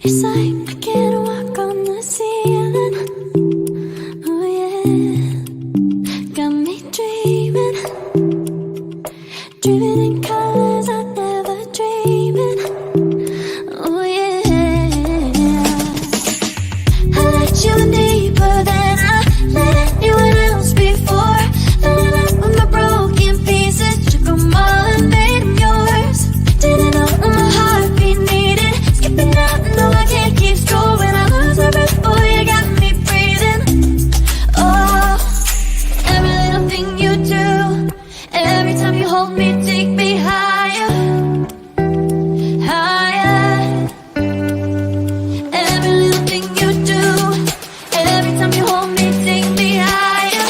It's like I can't walk on the ceiling. Oh yeah, got me dreaming, dreaming in colors I never dreamed. Oh yeah, I let you in deeper than I let anyone else before. Fell in love with my broken pieces, took them all and made them yours. Didn't know what my heartbeat needed, skipping out, no I can't keep score. When I lose my breath, boy, you got me breathing. Oh, every little thing you do, every time you hold me, take me higher, higher. Every little thing you do, every time you hold me, take me higher,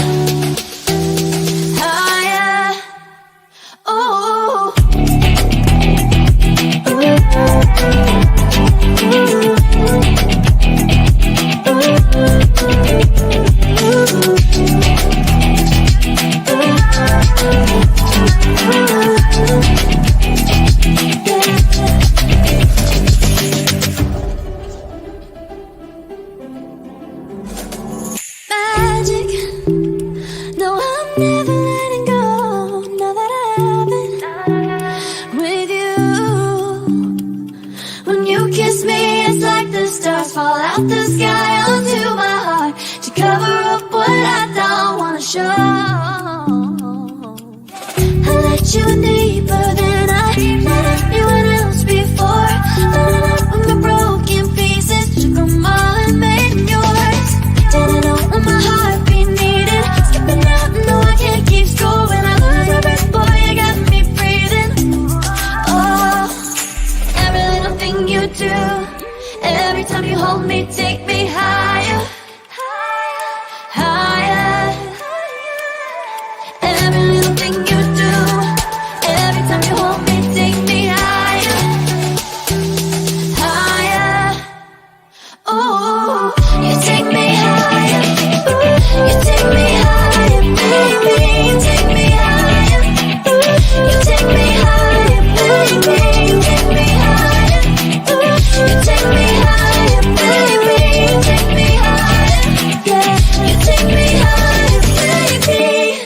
higher. Oh, magic. No, I'm never letting go. Now that I've been with you, when you kiss me, it's like the stars fall out the sky onto my heart to cover up what I don't wanna show. I let you in deeper than I let anyone else before. Fell in love with my broken pieces, took them all and made them yours. Didn't know what my heartbeat needed, skipping out, no I can't keep score. When I lose my breath, boy, you got me breathing. Oh, every little thing you do, every time you hold me, take me higher, higher. Every little thing you do, every time you hold me, take me higher, higher. Oh, you take me higher, you take me higher, baby, you take me higher, you take me higher, baby, you take me higher, you take me higher, baby, you take me higher, yeah, you take me higher, baby.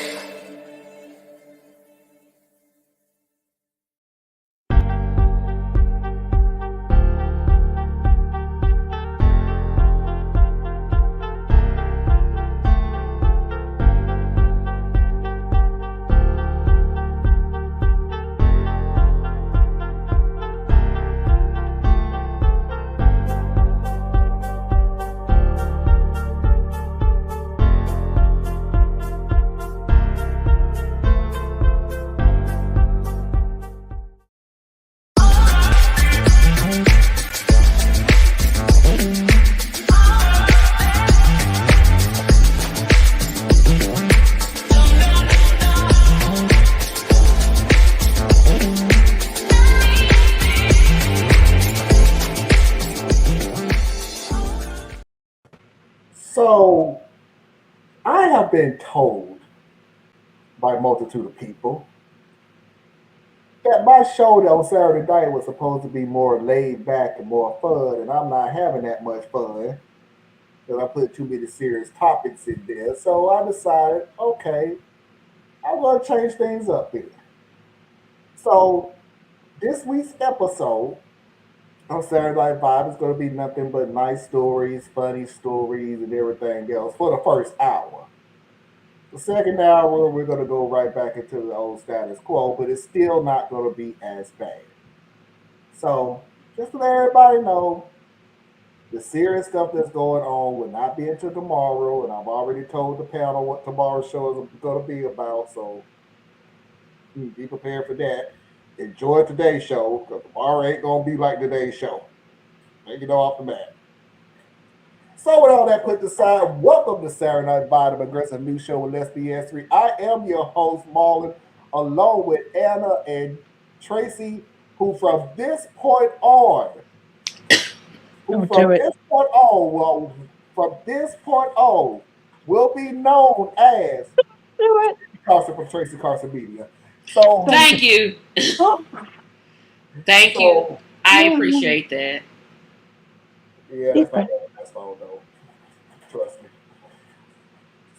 So, I have been told by a multitude of people that my show on Saturday night was supposed to be more laid back and more fun, and I'm not having that much fun because I put too many serious topics in there. So I decided, okay, I'm going to change things up here. So this week's episode on Saturday Night Vibe is going to be nothing but nice stories, funny stories, and everything else for the first hour. The second hour, we're going to go right back into the old status quo, but it's still not going to be as bad. So, just to let everybody know, the serious stuff that's going on will not be until tomorrow, and I've already told the panel what tomorrow's show is going to be about, so be prepared for that. Enjoy today's show, because tomorrow ain't going to be like today's show. Make it off the bat. So with all that put aside, welcome to Saturday Night Vibe, the aggressive news show with Let's BS3. I am your host, Marlon, along with Anna and Tracy, who from this point on, will be known as Carson from Tracy Carson Media. So Thank you. Thank you. I appreciate that. Yeah, that's not Different. the best phone though. Trust me.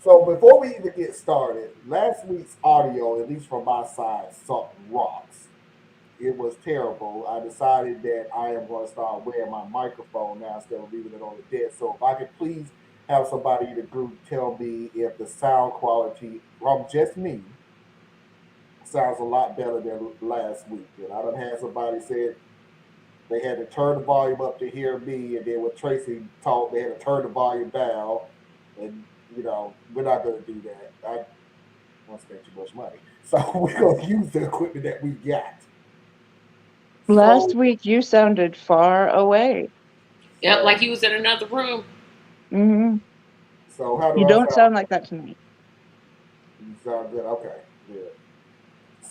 So before we even get started, last week's audio, at least from my side, sucked rocks. It was terrible. I decided that I am going to start wearing my microphone now instead of leaving it on the desk. So if I could please have somebody in the group tell me if the sound quality from just me sounds a lot better than last week. And I done had somebody said they had to turn the volume up to hear me, and then when Tracy talked, they had to turn the volume down. And we're not going to do that. I don't spend too much money, so we're going to use the equipment that we got. Last So, week you sounded far away. Yep, like so, he was in another room. Hmm. so how do You I don't sound? sound like that tonight. You sound good. Okay, good.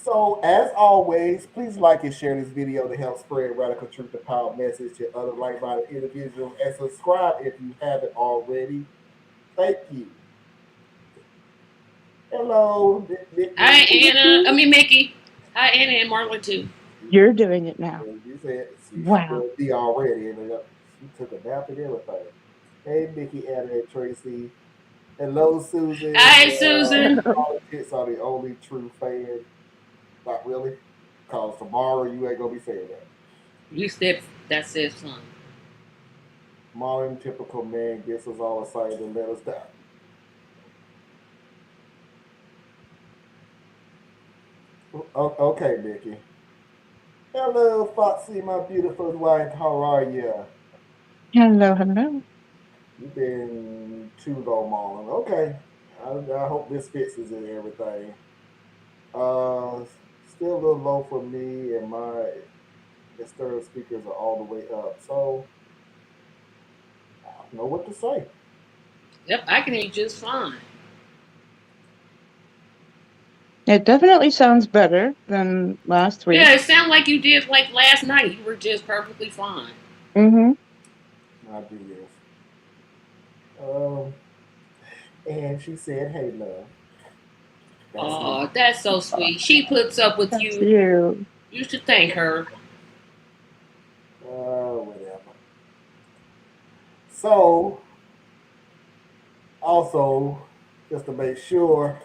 So, as always, please like and share this video to help spread radical truth and power message to other like-minded individuals, and subscribe if you haven't already. Thank you. Hello, Hi, Nikki. Anna. I mean, Mickey. Hi, Anna and Marlon, too. You're doing it now. You said she Wow. would be already, and she took a nap and everything. Hey, Nikki, Anna, and Tracy. Hello, Susan. Hi, Susan. Politics are the only true fan. Not really, because tomorrow you ain't gonna be saying that. You said that says something. Modern typical man gets us all excited and let us down. Okay, Nikki. Hello, Foxy, my beautiful wife. How are you? Hello, hello. You've been too low, Marlon. Okay. I hope this fixes it and everything. Uh, Still a little low for me, and my external speakers are all the way up. So I don't know what to say. Yep, I can hear you just fine. It definitely sounds better than last week. Yeah, it sounded like you did like last night. You were just perfectly fine. Mm-hmm. I do this. Um, and she said, "Hey, love, that's me." Oh, that's so sweet. She puts up with That's you. you. You should thank her. Whatever. So, also, just to make sure,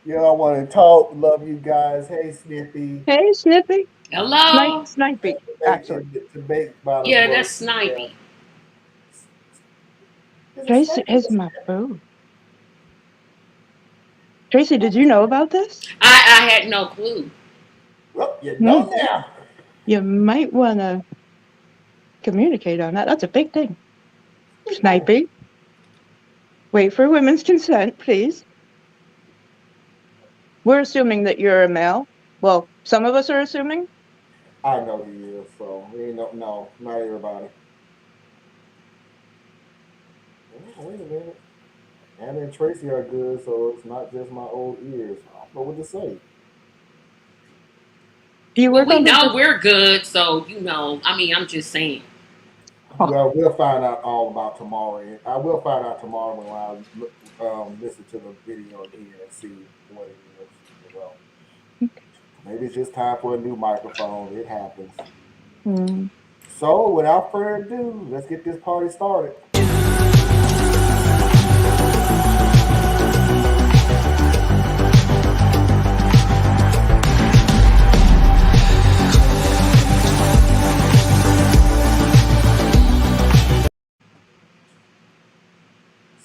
y'all want to talk. Love you guys. Hey, Snippy. Hey, Snippy. Hello? Snipey, actually. To make matters Yeah, worse, that's yeah. Snipey. Is it Tracy Snippy is or my Snippy? boo. Tracy, did you know about this? I had no clue. Well, you Hmm. know now. You might want to communicate on that. That's a big thing. Big thing. Snipey, wait for women's consent, please. We're assuming that you're a male. Well, some of us are assuming. I know he is, so he ain't no, not everybody. Oh, wait a minute. Anna and Tracy are good, so it's not just my old ears. I don't know what to say. Do you Well, work we on the? know we're good, so I mean, I'm just saying. Oh, Well, we'll find out all about tomorrow. I will find out tomorrow when listen to the video again and see what it is. Well, maybe it's just time for a new microphone. It happens. hmm. So, without further ado, let's get this party started.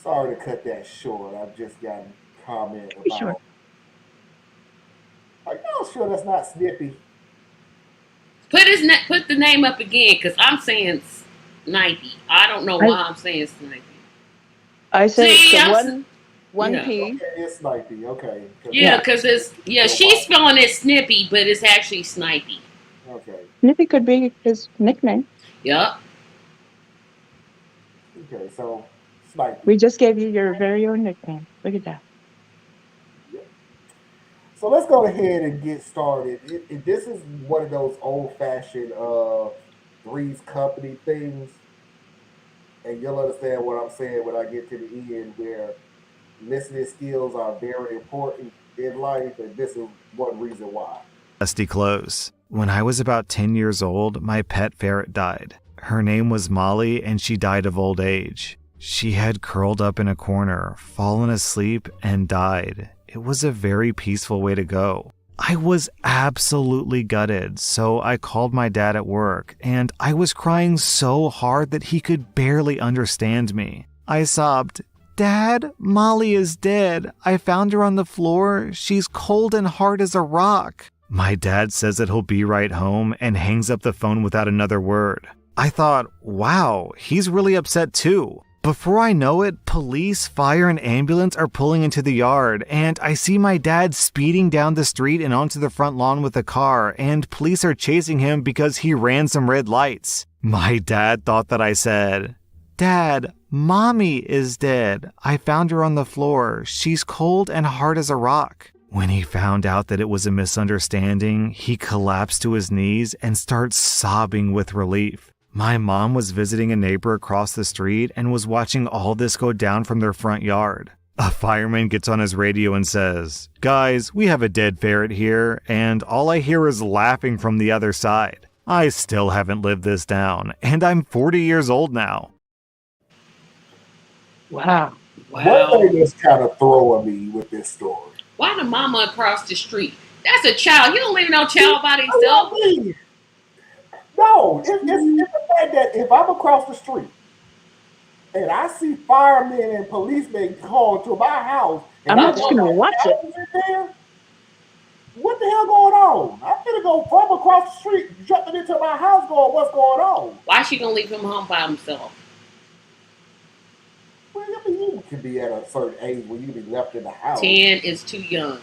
Sorry to cut that short. I've just gotten comment Pretty sure. about. Are y'all sure that's not Snippy? Put the name up again, cause I'm saying Snipey. I don't know I why I'm saying Snipey. I said See, the one yeah, P. Okay, it's Snipey. Okay, yeah, Yeah, cause it's she's spelling it Snippy, but it's actually Snipey. okay, Snippy could be his nickname. Yep. okay. So Snipey. We just gave you your very own nickname. Look at that. Yep. So let's go ahead and get started. This is one of those old-fashioned Three's Company things, and you'll understand what I'm saying when I get to the end, where listening skills are very important in life, and this is one reason why. dusty clothes. When I was about 10 years old, my pet ferret died. Her name was Molly, and she died of old age. She had curled up in a corner, fallen asleep, and died. It was a very peaceful way to go. I was absolutely gutted, so I called my dad at work, and I was crying so hard that he could barely understand me. I sobbed, "Dad, Molly is dead. I found her on the floor. She's cold and hard as a rock." My dad says that he'll be right home and hangs up the phone without another word. I thought, wow, he's really upset too. Before I know it, police, fire, and ambulance are pulling into the yard, and I see my dad speeding down the street and onto the front lawn with a car, and police are chasing him because he ran some red lights. My dad thought that I said, "Dad, Mommy is dead. I found her on the floor. She's cold and hard as a rock." When he found out that it was a misunderstanding, he collapsed to his knees and started sobbing with relief. My mom was visiting a neighbor across the street and was watching all this go down from their front yard. A fireman gets on his radio and says, "Guys, we have a dead ferret here, and all I hear is laughing from the other side." I still haven't lived this down, and I'm 40 years old now. Wow. One thing that's kind of throwing me with this story. Why the mama across the street? That's a child. You don't leave no child by themselves. No, it's the fact that if I'm across the street and I see firemen and policemen called to my house, and I'm not just gonna watch it. There, what the hell going on? I'm gonna go from across the street, jumping into my house, going, "What's going on?" Why she gonna leave him home by himself? Well, I mean, you can be at a certain age where you can be left in the house. 10 is too young.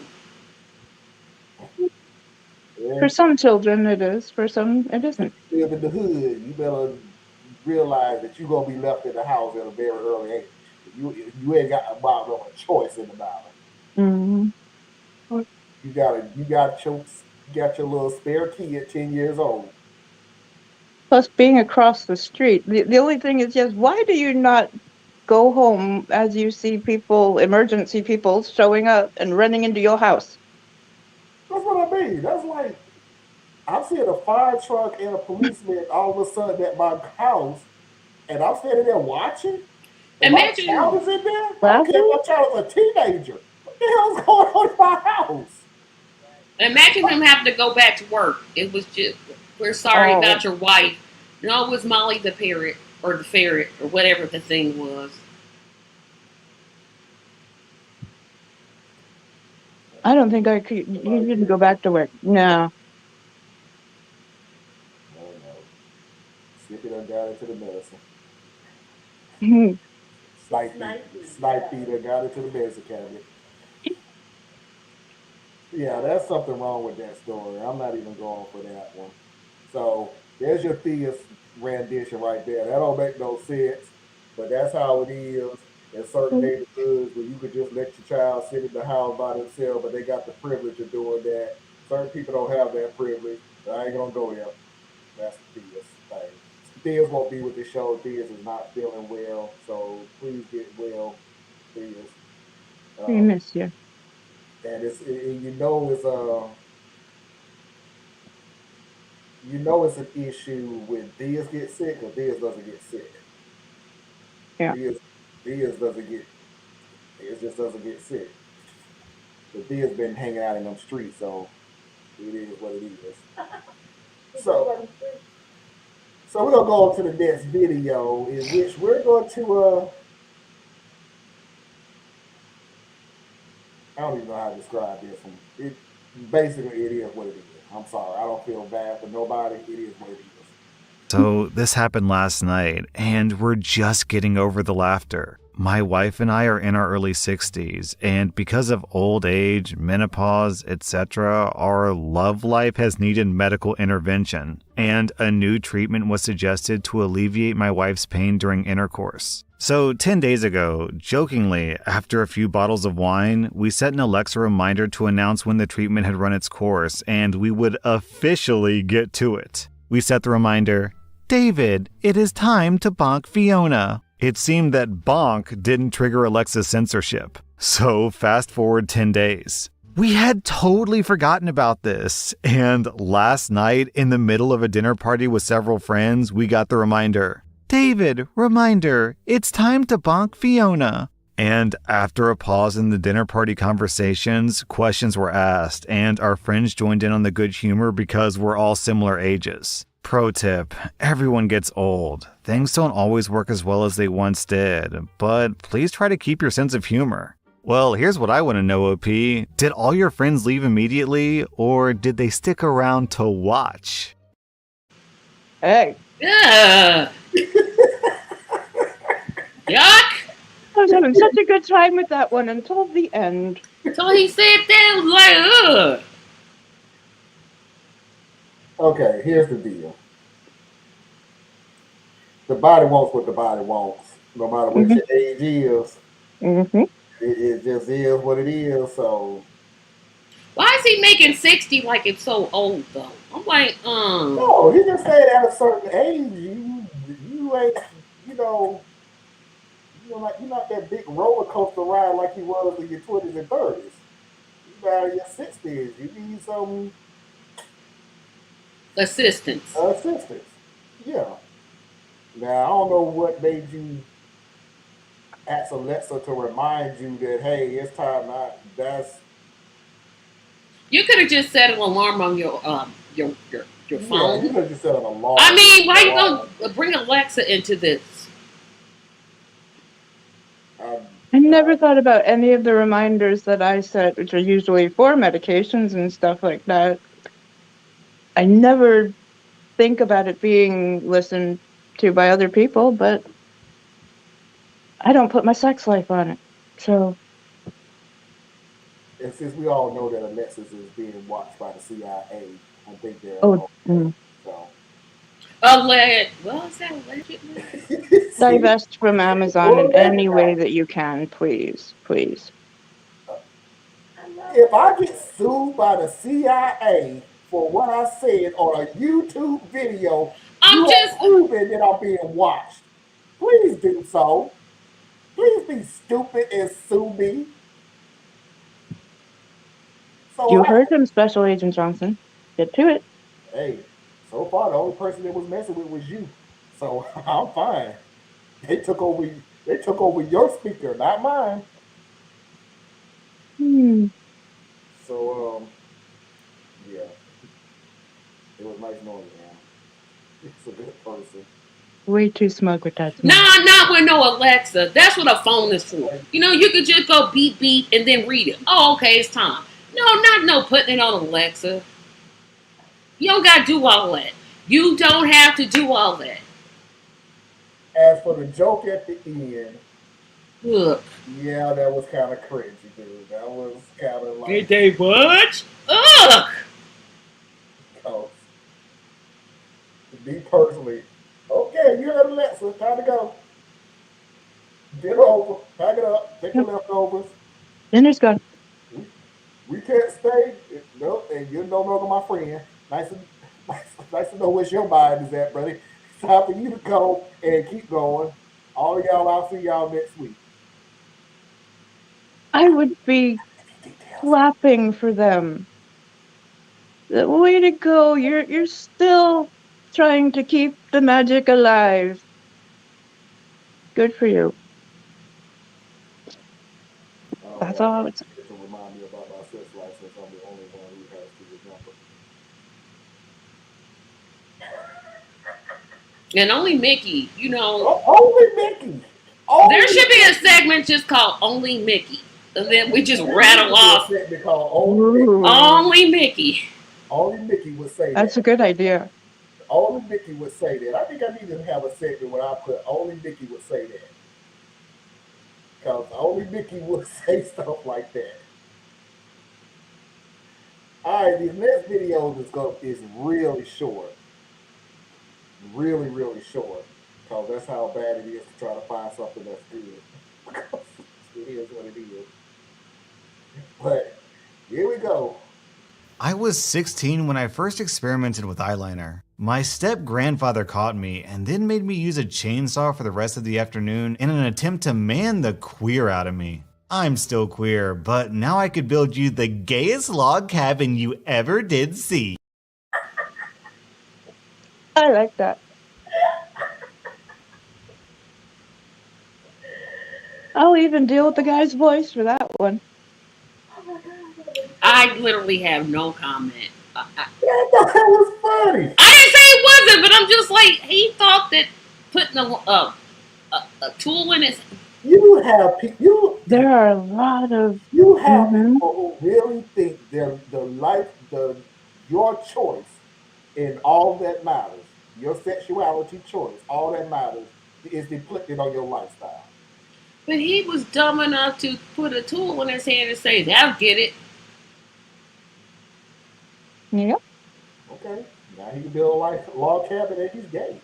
Yeah. For some children it is, for some it isn't. You live in the hood, you better realize that you're gonna be left in the house at a very early age. You ain't got about no choice in the matter. Mm-hmm. You got your little spare key at 10 years old. Plus being across the street. The only thing is, yes, why do you not go home as you see people, emergency people, showing up and running into your house? That's what I mean. That's like, I'm seeing a fire truck and a policeman all of a sudden at my house, and I'm standing there watching. And Imagine my child is in there. I Laughing? don't care if my child is a teenager. What the hell's going on in my house? Imagine him having to go back to work. It was just, we're sorry about your wife. No, it was Molly the parrot, or the ferret, or whatever the thing was. I don't think I could. You didn't go back to work. No. No. Skippy done got into the medicine. Snipe feeder got into the medicine cabinet. Yeah, there's something wrong with that story. I'm not even going for that one. So there's your Thea's rendition right there. That don't make no sense, but that's how it is in certain neighborhoods where you could just let your child sit in the house by themselves, but they got the privilege of doing that. Certain people don't have that privilege. So I ain't gonna go there. That's Thea's thing. Thea's won't be with the show. Thea's is not feeling well, so please get well, Thea's. We miss you. And it's it's an issue when Diaz gets sick or Diaz doesn't get sick. Yeah. Diaz just doesn't get sick. But Diaz been hanging out in them streets, so it is what it is. So we're gonna go on to the next video, in which we're going to I don't even know how to describe this one. Basically, it is what it is. I'm sorry. I don't feel bad for nobody. It is what it is. So this happened last night, and we're just getting over the laughter. My wife and I are in our early 60s, and because of old age, menopause, etc., our love life has needed medical intervention, and a new treatment was suggested to alleviate my wife's pain during intercourse. So 10 days ago, jokingly, after a few bottles of wine, we set an Alexa reminder to announce when the treatment had run its course, and we would officially get to it. We set the reminder, "David, it is time to bonk Fiona." It seemed that bonk didn't trigger Alexa's censorship. So fast forward 10 days. We had totally forgotten about this. And last night, in the middle of a dinner party with several friends, we got the reminder. David, reminder, it's time to bonk Fiona. And after a pause in the dinner party conversations, questions were asked, and our friends joined in on the good humor because we're all similar ages. Pro tip, everyone gets old. Things don't always work as well as they once did, but please try to keep your sense of humor. Well, here's what I want to know, OP. Did all your friends leave immediately, or did they stick around to watch? Hey, Yeah. Yuck. I was having such a good time with that one until the end. So he said that was like, ugh. Okay, here's the deal. The body wants what the body wants, no matter what your age is. Mm-hmm. It just is what it is. So Why is he making 60 like it's so old though? I'm like, no, he just said at a certain age, you ain't, you know, like you're not that big roller coaster ride like you was in your 20s and 30s. You now in your 60s, you need some assistance. assistance. Yeah. Now I don't know what made you ask Alexa to remind you that hey, it's time. That's You could have just set an alarm on your yeah. phone. You could have just set an alarm. I mean, why you gonna bring Alexa into this? I never thought about any of the reminders that I set, which are usually for medications and stuff like that. I never think about it being listened to by other people, but I don't put my sex life on it. So, And since we all know that Alexis is being watched by the CIA, I think they're oh, okay. So Well, is that allegedly? divest from Amazon in any way that you can, please, please. If I get sued by the CIA for what I said on a YouTube video, I'm you just have proven that I'm being watched. Please do so. Please be stupid and sue me. You So heard him, Special Agent Johnson. Get to it. hey, so far the only person that was messing with was you. So I'm fine. They took over. They took over your speaker, not mine. Hmm. So yeah, it was nice knowing you, man. It's a good person. Way too smug with that. nah, not with no Alexa. That's what a phone is for. You know, you could just go beep beep and then read it. Oh, okay, it's time. No, not no putting it on Alexa. You don't gotta do all that. You don't have to do all that. As for the joke at the end, Look. yeah, that was kind of cringy, dude. That was kind of like, they what? Ugh. oh, me personally. Okay, you heard Alexa. Time to go. Dinner over. Pack it up. Take the leftovers. Dinner's gone. We, we can't stay. No, and you're no longer my friend. Nice, nice to know where your mind is at, buddy. It's time for you to go and keep going. All of y'all, I'll see y'all next week. I would be clapping for them. Way to go. You're still trying to keep the magic alive. Good for you. That's all I would say. To remind me about my sex life since I'm the only one who has to remember. And only Mickey, you know. Only Mickey. There should be a segment just called Only Mickey. And then we just rattle off. Only Mickey. Only Mickey would say that. That's a good idea. Only Mickey would say that. I think I need to have a segment where I put only Mickey would say that. Because only Mickey would say stuff like that. Alright, this next video is really short. Really, really short. Because that's how bad it is to try to find something that's good. It is what it is. But here we go. I was 16 when I first experimented with eyeliner. My step-grandfather caught me and then made me use a chainsaw for the rest of the afternoon in an attempt to man the queer out of me. I'm still queer, but now I could build you the gayest log cabin you ever did see. I like that. I'll even deal with the guy's voice for that one. I literally have no comment. I thought that was funny. I didn't say it wasn't, but I'm just like he thought that putting a tool in his. You have people. There are a lot of. You have Mm-hmm. people who really think your choice in all that matters, your sexuality choice, all that matters is depicted on your lifestyle. But he was dumb enough to put a tool in his hand and say, "That'll get it." Yep. Okay, now he can build a log cabin and he's gay.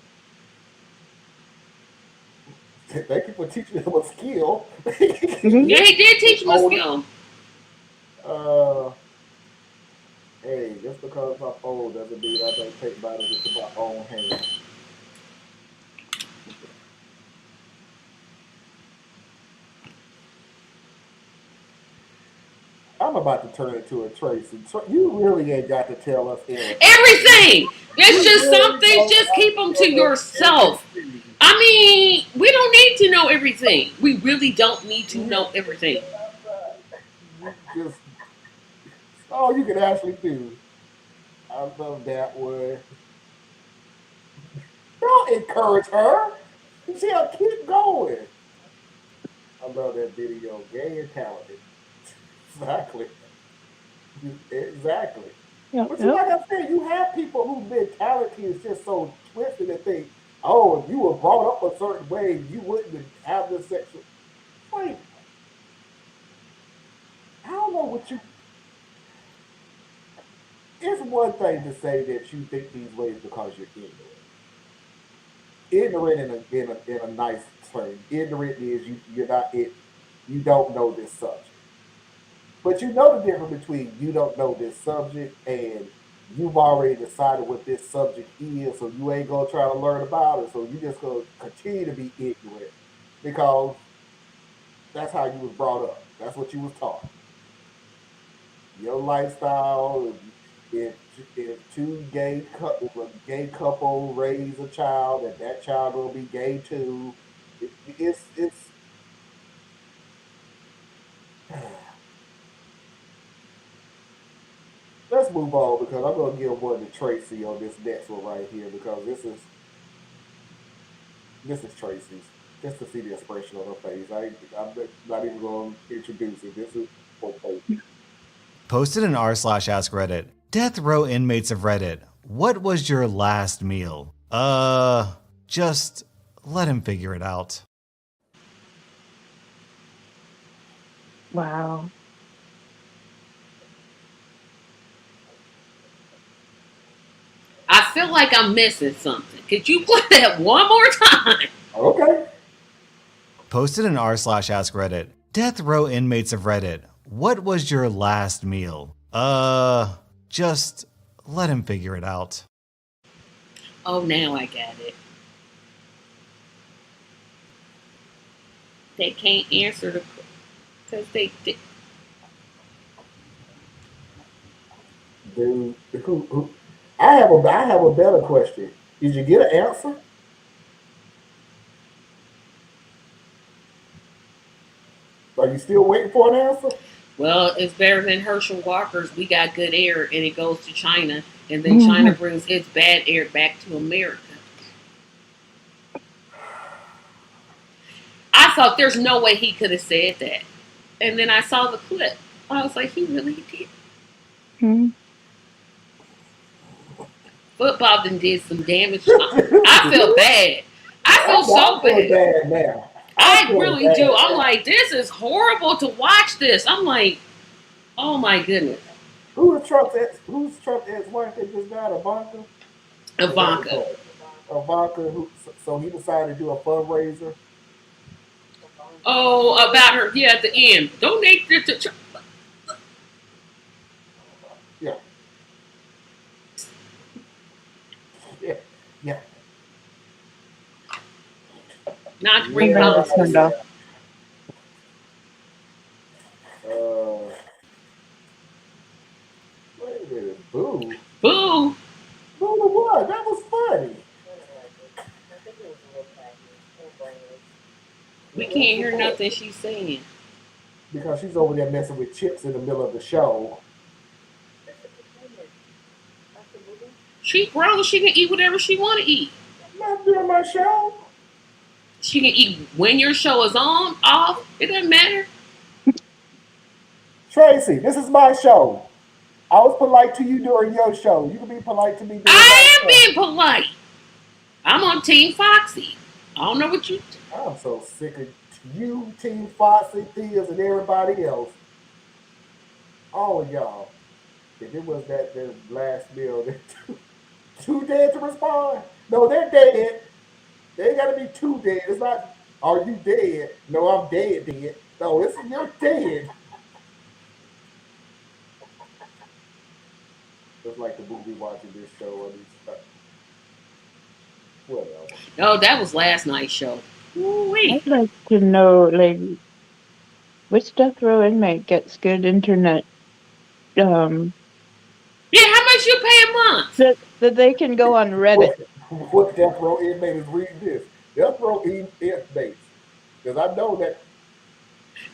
Thank you for teaching him a skill. Mm-hmm. Yeah, he did teach him a skill. uh, hey, just because I'm old doesn't mean I don't take matters into my own hands. I'm about to turn into a Tracy. You really ain't got to tell us everything. Everything. It's just really some things. Just keep them to yourself. I mean, we don't need to know everything. We really don't need to know everything. Just all you can actually do. I love that one. Don't encourage her. She'll keep going. I love that video. Gay and talented. Exactly. Exactly. Yep. But Yep. like I said, you have people whose mentality is just so twisted that think, oh, if you were brought up a certain way, you wouldn't have this sexual. Wait, I don't know what you. It's one thing to say that you think these ways because you're ignorant. Ignorant in a nice term. Ignorant is you're not it. You don't know this subject. But you know the difference between you don't know this subject and you've already decided what this subject is, so you ain't gonna try to learn about it. So you just gonna continue to be ignorant because that's how you was brought up. That's what you was taught. Your lifestyle. If if a gay couple raise a child, that child will be gay too. It's let's move on because I'm gonna give one to Tracy on this next one right here because this is Tracy's. Just to see the expression on her face. I'm not even gonna introduce it. This is for Tracy. Posted in r/ask Reddit. Death row inmates of Reddit. What was your last meal? Just let him figure it out. Wow. I feel like I'm missing something. Could you play that one more time? Okay. Posted in r/ask Reddit. Death row inmates of Reddit. What was your last meal? Just let him figure it out. Oh, now I got it. They can't answer the because they did. Dude, I have a better question. Did you get an answer? Are you still waiting for an answer? Well, it's better than Herschel Walker's "We Got Good Air" and it goes to China, and then China brings its bad air back to America. I thought there's no way he could have said that, and then I saw the clip. I was like, he really did. Mm-hmm. Football did some damage. I feel bad. I feel so bad. Now. I really do. I'm like, this is horrible to watch this. I'm like, oh my goodness. Who's Trump's ex-wife that just died? Ivanka? Ivanka. Ivanka, so he decided to do a fundraiser. Oh, about her. Yeah, at the end. Donate to. Yeah. Yeah. Yeah. Not to bring politics. Boo. Boo. Boo to what? That was funny. We That's can't the hear point. nothing she's saying. Because she's over there messing with chips in the middle of the show. She grown. She can eat whatever she want to eat. I'm not doing my show. She can eat when your show is on, off. It doesn't matter. Tracy, this is my show. I was polite to you during your show. You can be polite to me during my I am show. being polite. I'm on Team Foxy. I don't know what you. I'm so sick of you, Team Foxy, Thieves, and everybody else. All of y'all. If it was that their last meal, they're too dead to respond. No, they're dead. They gotta be too dead. It's not, are you dead? No, I'm dead, dead. No, it's you're dead. Just like the movie watching this show or these whatever. No, that was last night's show. Ooh-wee. I'd like to know, like, which death row inmate gets good internet um Yeah, how much you pay a month? that they can go on Reddit. What death row inmate is reading this? Death row inmates. Because I know that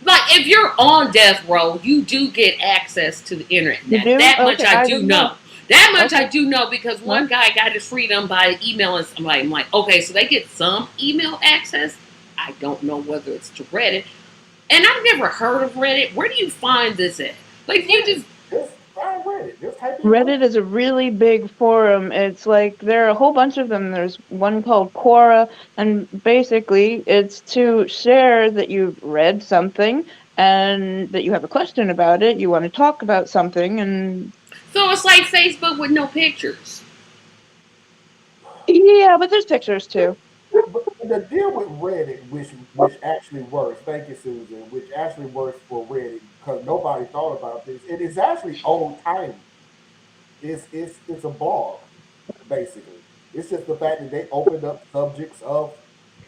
Like, if you're on death row, you do get access to the internet. You do? That much Okay, I I do didn't know. know. That much Okay. I do know because one guy got his freedom by emailing somebody. I'm like, okay, so they get some email access. I don't know whether it's to Reddit. And I've never heard of Reddit. Where do you find this at? Like, you just, just find Reddit. Just type in Reddit is a really big forum. It's like there are a whole bunch of them. There's one called Quora, and basically it's to share that you've read something and that you have a question about it, you want to talk about something, and so it's like Facebook with no pictures. yeah, but there's pictures too. But the deal with Reddit, which actually works, thank you, Susan, which actually works for Reddit because nobody thought about this. It is actually old timey. It's a blog, basically. It's just the fact that they opened up subjects of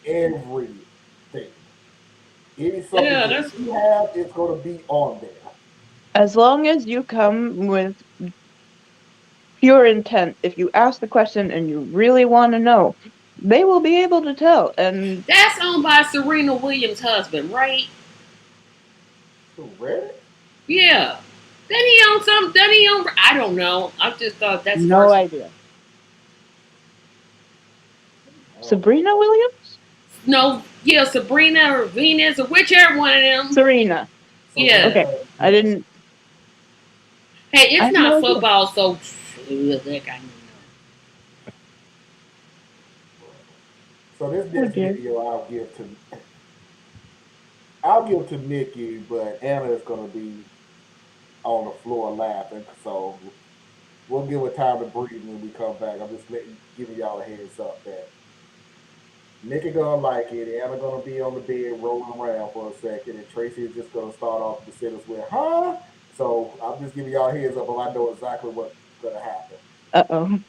everything. Any subject Yeah, that that's you have, it's gonna be on there. As long as you come with pure intent, if you ask the question and you really want to know, they will be able to tell. And that's owned by Serena Williams' husband, right? So Reddit? Yeah. Then he own some. Then he own. I don't know. I just thought that's no first. idea. Oh, Sabrina Williams? No, yeah, Sabrina or Venus or whichever one of them. Serena. so Yeah. Okay, I didn't. Hey, I it's have no not idea. football, so that guy. So this Oh next dear. video I'll give to Nikki, but Anna is gonna be on the floor laughing. So we'll give her time to breathe when we come back. I'm just giving y'all a heads up that Nikki gonna like it. Anna gonna be on the bed rolling around for a second, and Tracy is just gonna start off the sentence with "huh." So I'm just giving y'all a heads up, but I know exactly what's gonna happen. Uh-oh.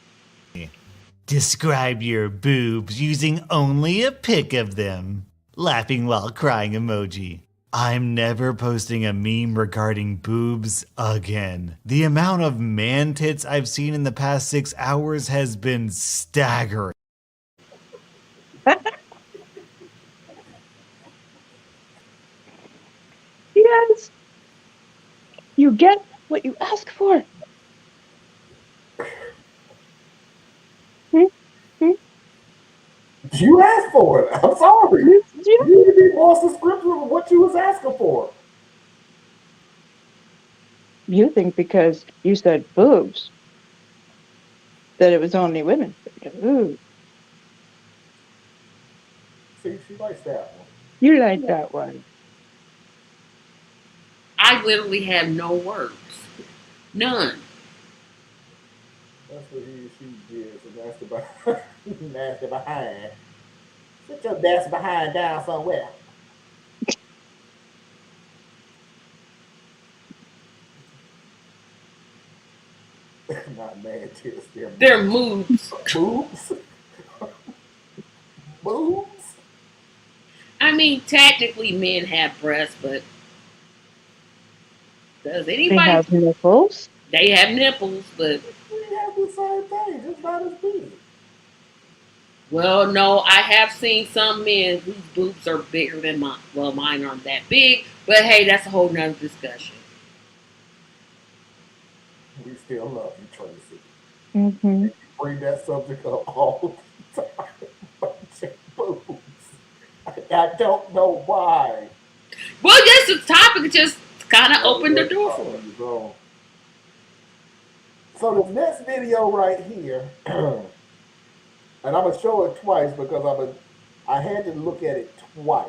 Describe your boobs using only a pic of them. Laughing while crying emoji. I'm never posting a meme regarding boobs again. The amount of man tits I've seen in the past 6 hours has been staggering. Yes, you get what you ask for. Hmm? Hmm? You asked for it. I'm sorry. Yeah. You need to be more descriptive of what you was asking for. You think because you said boobs that it was only women. Ooh, See, she likes that one. you like that one. I literally have no words. None. That's what she is. A nasty behind. Nasty behind. Sit your nasty behind down somewhere. Not mad tears. They're moves. Boobs. Boobs. I mean, technically, men have breasts, but does They anybody? have nipples. They have nipples, but same thing, just not as big. Well, no, I have seen some men whose boobs are bigger than mine. Well, mine aren't that big, but hey, that's a whole nother discussion. We still love you, Tracy. Mm-hmm. You bring that subject up all the time. Bunch of boobs. I don't know why. Well, yes, the topic just kind of That was opened the just door for it. following you, bro. So this next video right here, and I'm gonna show it twice because I had to look at it twice.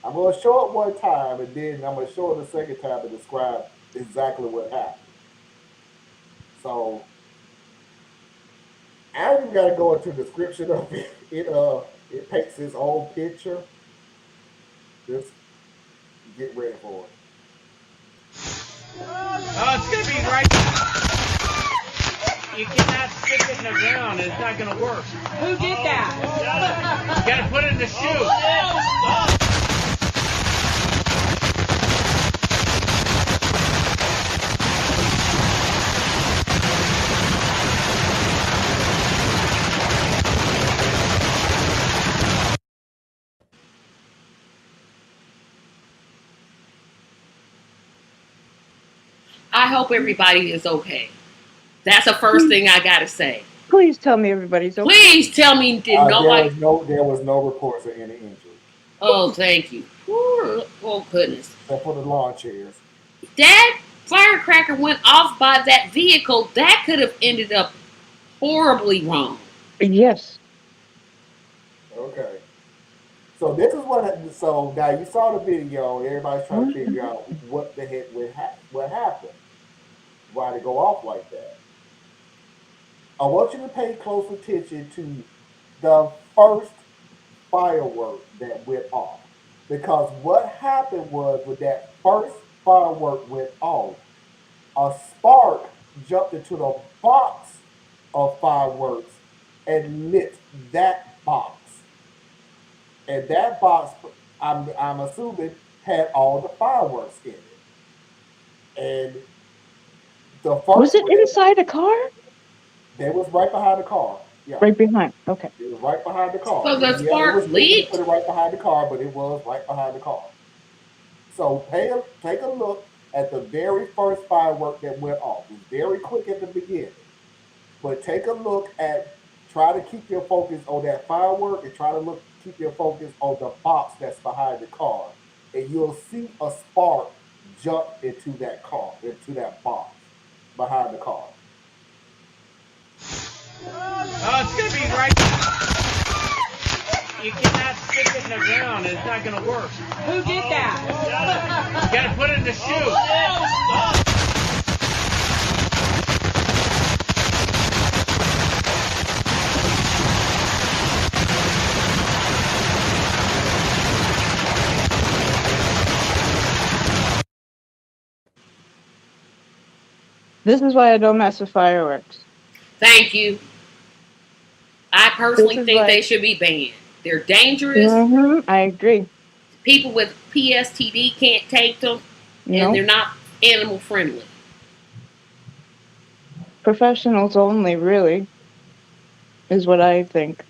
I'm gonna show it one time and then I'm gonna show it a second time to describe exactly what happened. So I don't even gotta go into the description of it. It paints its own picture. Just get ready for it. Oh, it's gonna be right. You cannot stick it in the ground. It's not gonna work. Who did that? You gotta put it in the shoe. I hope everybody is okay. That's the first thing I gotta say. Please tell me everybody's okay. Please tell me, did nobody? There was no reports of any injury. Oh, thank you. Oh, goodness. Except for the lawn chairs. That firecracker went off by that vehicle. That could have ended up horribly wrong. Yes. Okay. So this is so now you saw the video, everybody's trying to figure out what the heck what happened. Why to go off like that? I want you to pay close attention to the first firework that went off. Because what happened was when that first firework went off, a spark jumped into the box of fireworks and lit that box. And that box, I'm assuming, had all the fireworks in it. And the first Was it inside a car? That was right behind the car. Yeah. Right behind. Okay. It was right behind the car. So the spark it was leaked? put it right behind the car, but it was right behind the car. So take a look at the very first firework that went off. It was very quick at the beginning. But take a look try to keep your focus on that firework and try to keep your focus on the box that's behind the car. And you'll see a spark jump into that box behind the car. Oh, it's gonna be right. You cannot stick it in the ground. It's not gonna work. Who did that? You gotta put it in the shoe. This is why I don't mess with fireworks. Thank you. I personally think they should be banned. They're dangerous. I agree. People with PSTD can't take them, and they're not animal friendly. Professionals only, really, is what I think.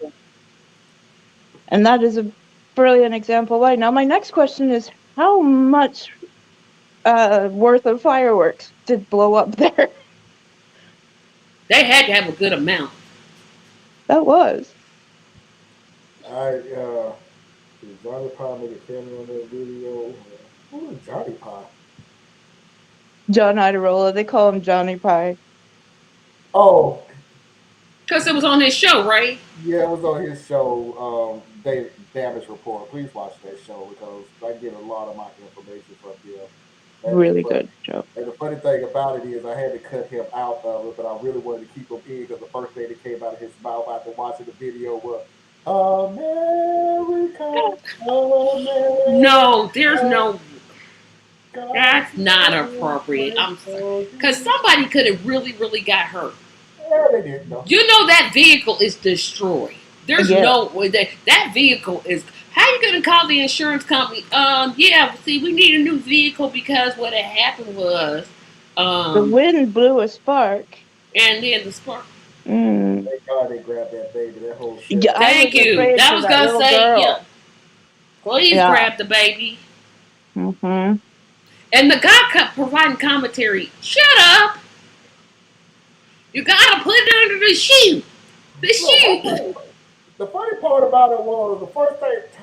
And that is a brilliant example why. Now, my next question is, how much worth of fireworks did blow up there? They had to have a good amount. That was. Did Johnny Pie make a cameo on that video? Who is Johnny Pie? John Idarola. They call him Johnny Pie. Oh. Because it was on his show, right? Yeah, it was on his show, Damage Report. Please watch that show because I get a lot of my information from him. Really good show. And the funny thing about it is I had to cut him out of it, but I really wanted to keep him in because the first thing that came out of his mouth after watching the video was, America, America. No, there's no. That's not appropriate. I'm sorry. Because somebody could have really, really got hurt. Yeah, they did, though. You know that vehicle is destroyed. There's no way that vehicle is. How you gonna call the insurance company? Yeah, see, we need a new vehicle because what had happened was the wind blew a spark. And then the spark. Mm. Thank God they grabbed that baby. That whole shit. Yeah, I was Thank you. afraid That for was that gonna little say, girl. yeah. Please Yeah. grab the baby. Mm-hmm. And the guy kept providing commentary. Shut up! You gotta put it under the shoe. The Look, shoe. the funny part about it was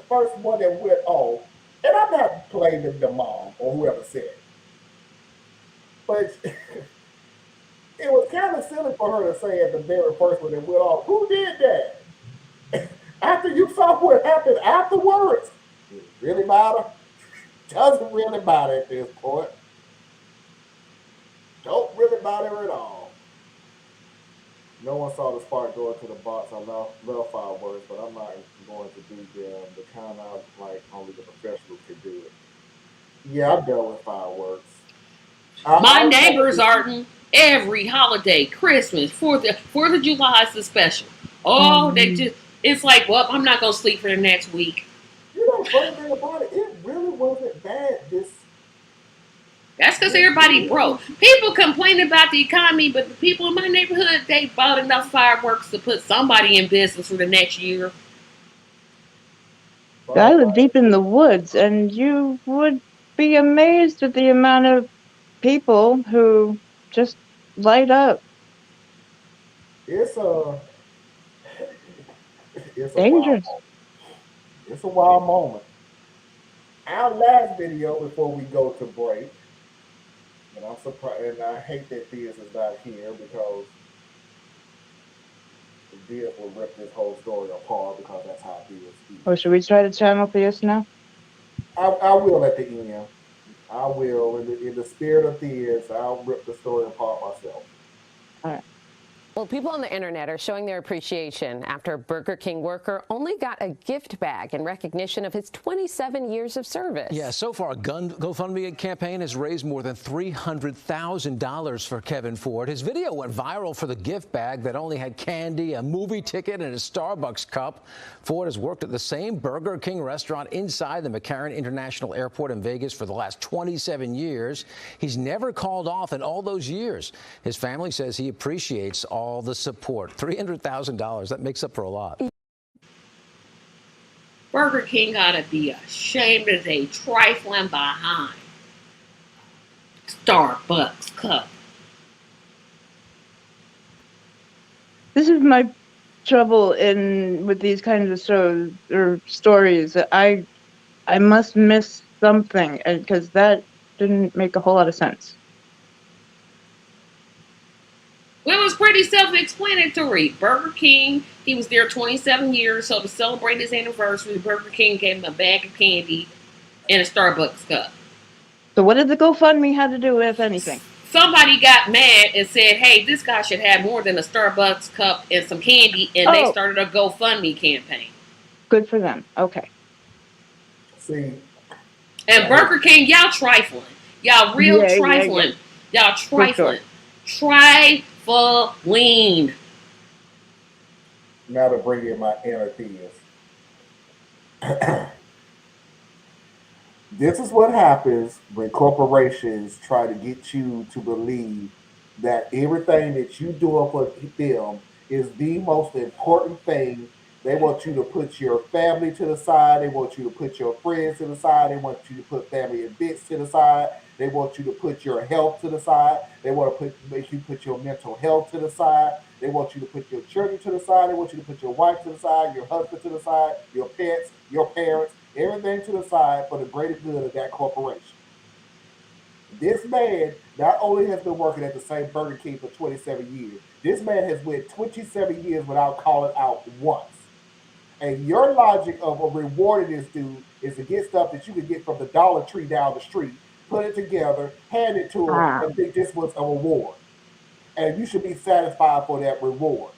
first one that went off, and I'm not blaming the mom or whoever said it, but it was kind of silly for her to say at the very first one that went off, who did that? After you saw what happened afterwards, does it really matter? Doesn't really matter at this point. Don't really matter at all. No one saw the spark go into the box. I love fireworks, but I'm not going to do the kind of like only the professionals can do it. Yeah, I'm done with fireworks. My I neighbors aren't. Every holiday, Christmas, Fourth of July is the special. Oh, they Um, just it's like, well, I'm not gonna sleep for the next week. you know, the funny thing about it, it really wasn't bad. That's because This everybody year. broke. People complain about the economy, but the people in my neighborhood, they bought enough fireworks to put somebody in business for the next year. I live Fireworks. deep in the woods, and you would be amazed at the amount of people who just light up. It's a it's a wild Dangerous. moment. It's a wild moment. Our last video before we go to break, and I'm surprised, and I hate that Diaz is not here because Diaz will rip this whole story apart because that's how Diaz Or is. should we try to channel Theus now? I will at the end. I will in the spirit of Diaz. I'll rip the story apart myself. All right. Well, people on the internet are showing their appreciation after a Burger King worker only got a gift bag in recognition of his 27 years of service. Yeah, so far, a GoFundMe campaign has raised more than $300,000 for Kevin Ford. His video went viral for the gift bag that only had candy, a movie ticket, and a Starbucks cup. Ford has worked at the same Burger King restaurant inside the McCarran International Airport in Vegas for the last 27 years. He's never called off in all those years. His family says he appreciates all the support. $300,000, that makes up for a lot. Burger King ought to be ashamed as a trifling behind. Starbucks cup. This is my trouble with these kinds of shows or stories. I must miss something because that didn't make a whole lot of sense. Well, it was pretty self-explanatory. Burger King, he was there 27 years, so to celebrate his anniversary, Burger King gave him a bag of candy and a Starbucks cup. So what did the GoFundMe have to do with anything? Somebody got mad and said, hey, this guy should have more than a Starbucks cup and some candy, and they started a GoFundMe campaign. Good for them. Okay. See, And Burger King, y'all trifling. Y'all real trifling. Y'all trifling. Trifling. now to bring in my inner Diaz. This is what happens when corporations try to get you to believe that everything that you do for them is the most important thing. They want you to put your family to the side. They want you to put your friends to the side. They want you to put family events to the side. They want you to put your health to the side. They want to make you put your mental health to the side. They want you to put your children to the side. They want you to put your wife to the side, your husband to the side, your pets, your parents, everything to the side for the greater good of that corporation. This man not only has been working at the same Burger King for 27 years, this man has went 27 years without calling out once. And your logic of rewarding this dude is to get stuff that you could get from the Dollar Tree down the street, put it together, hand it to him, and think this was a reward. And you should be satisfied for that reward.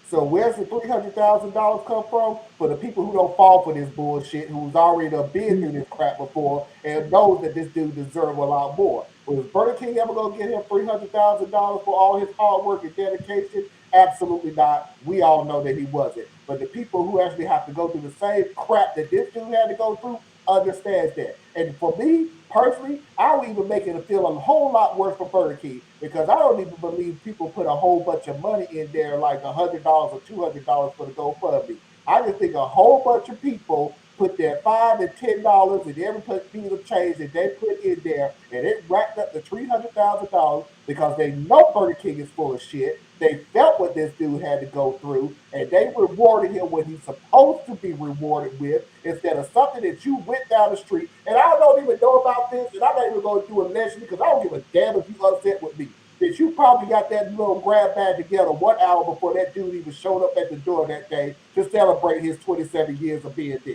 So where's the $300,000 come from? For the people who don't fall for this bullshit, who's already been through this crap before and knows that this dude deserves a lot more. Was Burger King ever gonna get him $300,000 for all his hard work and dedication? Absolutely not. We all know that he wasn't. But the people who actually have to go through the same crap that this dude had to go through, understands that. And for me personally, I would even make it feel a whole lot worse for Burger King because I don't even believe people put a whole bunch of money in there, like $100 or $200 for the GoFundMe. I just think a whole bunch of people put their $5 and $10 and every piece of change that they put in there, and it racked up to $300,000 because they know Burger King is full of shit. They felt what this dude had to go through, and they rewarded him what he's supposed to be rewarded with instead of something that you went down the street. And I don't even know about this, and I'm not even going to do it allegedly because I don't give a damn if you upset with me. That you probably got that little grab bag together 1 hour before that dude even showed up at the door that day to celebrate his 27 years of being there.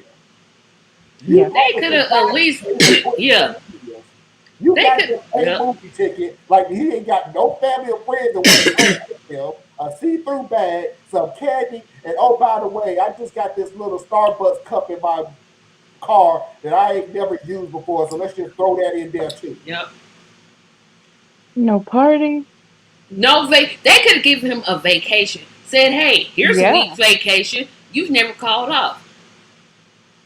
You Yeah. They could have at least, yeah. You They got could, this a yeah. movie ticket, like he ain't got no family or friends that want to go with him, a see-through bag, some candy, and oh, by the way, I just got this little Starbucks cup in my car that I ain't never used before, so let's just throw that in there too. Yep. No party. No, they could have given him a vacation. Said, hey, here's a Yeah. week's vacation. You've never called off.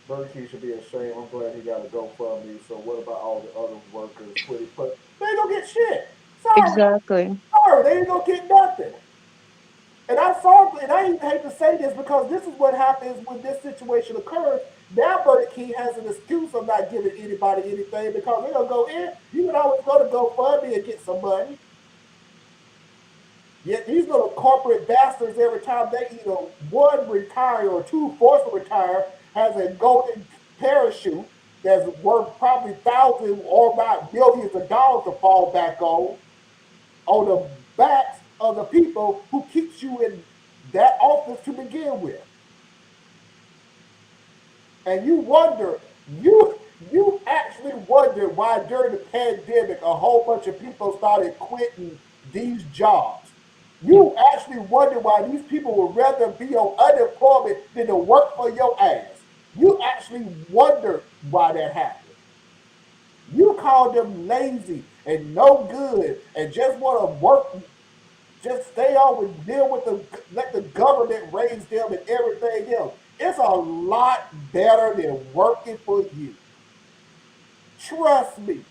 Burger King should be ashamed. I'm glad he got a GoFundMe. So what about all the other workers? They ain't gonna get shit. Sorry, Exactly. sorry, they ain't gonna get nothing. And I saw, and I even hate to say this because this is what happens when this situation occurs. Now Burger King has an excuse of not giving anybody anything because they're gonna go in. You can always go to GoFundMe and get some money. Yet these little corporate bastards, every time they either one retire or two forced to retire, has a golden parachute that's worth probably thousands or about millions of dollars to fall back on the backs of the people who keeps you in that office to begin with. And you actually wonder why during the pandemic a whole bunch of people started quitting these jobs. You actually wonder why these people would rather be on unemployment than to work for your ass. You actually wonder why that happened. You call them lazy and no good and just want to work, just stay on and deal with let the government raise them and everything else. It's a lot better than working for you. Trust me,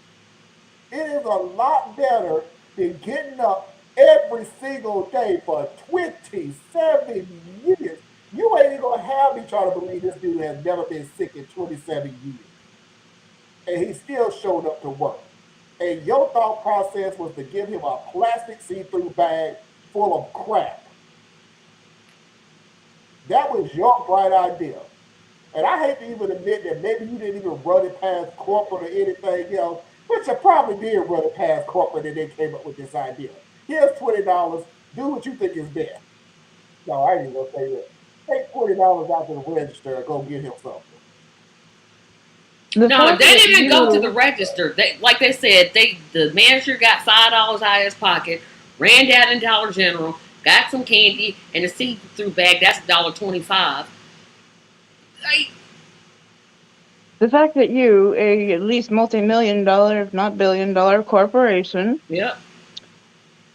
it is a lot better than getting up every single day for 27 years. You ain't even gonna have me trying to believe this dude has never been sick in 27 years. And he still showed up to work. And your thought process was to give him a plastic see-through bag full of crap. That was your bright idea. And I hate to even admit that maybe you didn't even run it past corporate or anything else, but you probably did run it past corporate and they came up with this idea. Here's $20. Do what you think is best. No, I ain't even gonna say that. Take $20 out to the register and go get him something. The No, fact they that didn't even go to the you, register. They, like they said, the manager got $5 out of his pocket, ran down in Dollar General, got some candy and a see-through bag. That's $1.25. Like, the fact that you, a at least multi-million dollar, if not billion-dollar corporation, yep,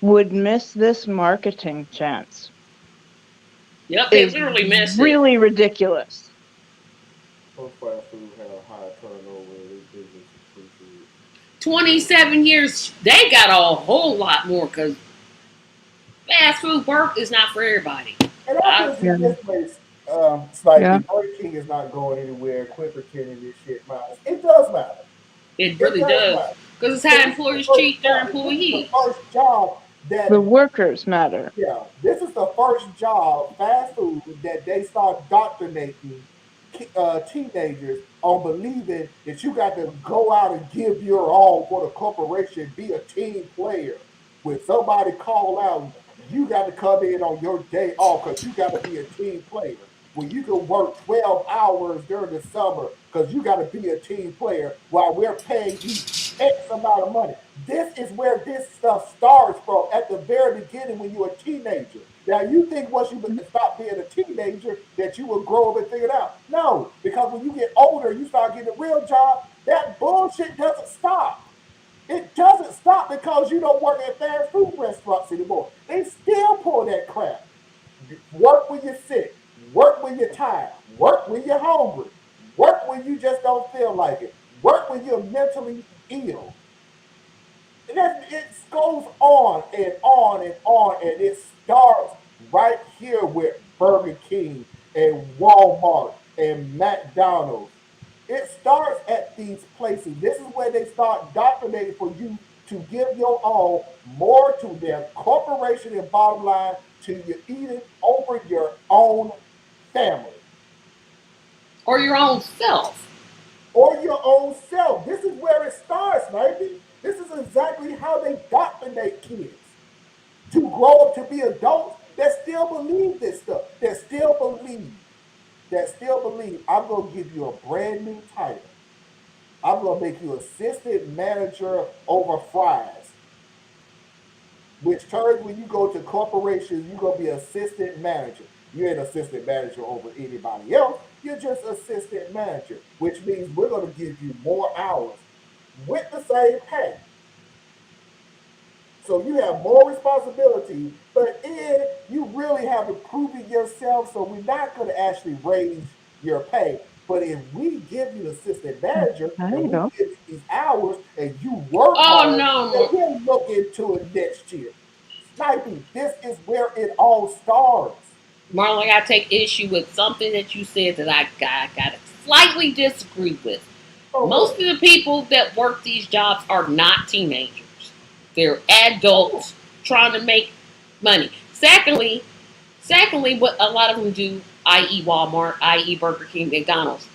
would miss this marketing chance yep. They is literally missed it. really ridiculous. Most fast food have high turnover. Their business is pretty 27 years, they got a whole lot more because fast food work is not for everybody. And I I, put Yeah. it this way, Yeah. slightly, Burger King is not going anywhere. Quit pretending this shit matters. It does matter. it It really does does matter. because it's Because how this is the employers first treat their job. This is the employees. first job The that, workers matter. yeah, this is the first job, fast food, that they start indoctrinating teenagers on believing that you got to go out and give your all for the corporation, be a team player. When somebody call out, you got to come in on your day off because you got to be a team player. When you can work 12 hours during the summer because you got to be a team player while we're paying you X amount of money. This is where this stuff starts from at the very beginning when you're a teenager. Now, you think once you stop being a teenager that you will grow up and figure it out. No, because when you get older, you start getting a real job, that bullshit doesn't stop. It doesn't stop because you don't work at fast food restaurants anymore. They still pull that crap. Work when you're sick. Work when you're tired. Work when you're hungry. Work when you just don't feel like it. Work when you're mentally ill. And it goes on and on and on, and it starts right here with Burger King and Walmart and McDonald's. It starts at these places. This is where they start documenting for you to give your all more to their corporation and bottom line till you're eating over your own family Or your own self. or your own self. This is where it starts, baby. This is exactly how they document kids to grow up to be adults that still believe this stuff, that still believe I'm going to give you a brand new title. I'm going to make you assistant manager over fries, which turns when you go to corporations, you're going to be assistant manager. You ain't assistant manager over anybody else. You're just assistant manager, which means we're going to give you more hours with the same pay. So you have more responsibility, but then you really have to prove it yourself. So we're not going to actually raise your pay. But if we give you the assistant manager There and you we go. give you these hours and you work Oh hard, then no, we'll look into it next year. Sniping, this is where it all starts. Marlon, I take issue with something that you said that I gotta slightly disagree with. Oh, Most what? of the people that work these jobs are not teenagers. They're Oh, adults trying to make money. Secondly, what a lot of them do, i.e. Walmart, i.e. Burger King, McDonald's,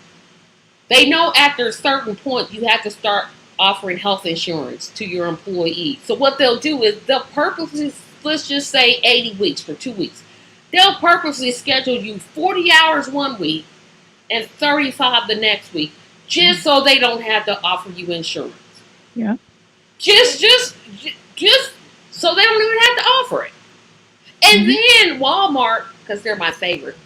they know after a certain point you have to start offering health insurance to your employees. So what they'll do is they'll purposely, let's just say 80 weeks for 2 weeks. They'll purposely schedule you 40 hours one week and 35 the next week, just so they don't have to offer you insurance. Yeah. Just so they don't even have to offer it. And Mhm. then Walmart, because they're my favorite,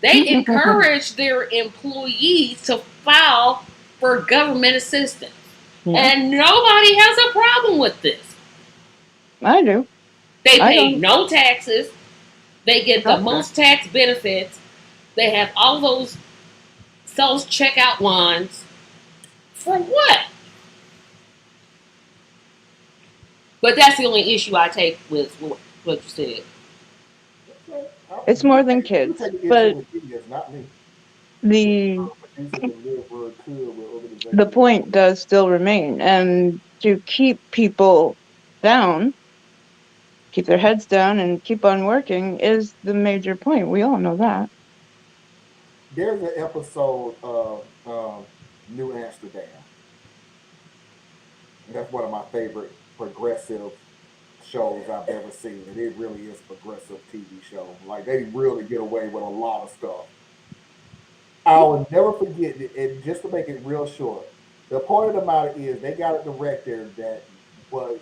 they encourage their employees to file for government assistance. Yeah, And nobody has a problem with this. I do. They I pay don't. no taxes, they get the Okay. most tax benefits, they have all those self checkout lines. For what? But that's the only issue I take with what you said. okay. It's You more than take you kids, take an issue but with ideas, not me. the Producers and live where it could with the organizations. point does still remain, and to keep people down, keep their heads down, and keep on working is the major point. We all know that. There's an episode of New Amsterdam. That's one of my favorite progressive shows I've ever seen, and it really is a progressive TV show. Like they really get away with a lot of stuff. I'll never forget it. And just to make it real short, the point of the matter is they got a director that was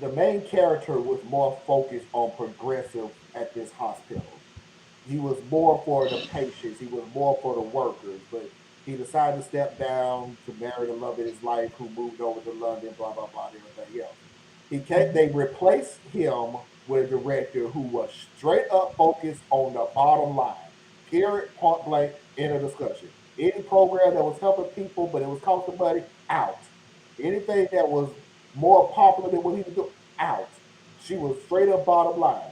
the main character was more focused on progressive at this hospital. He was more for the patients. He was more for the workers, but he decided to step down to marry the love of his life, who moved over to London. Blah blah blah, and everything else. They replaced him with a director who was straight up focused on the bottom line. Period, point blank, end of discussion. Any program that was helping people, but it was costing money, out. Anything that was more popular than what he was doing, out. She was straight up bottom line.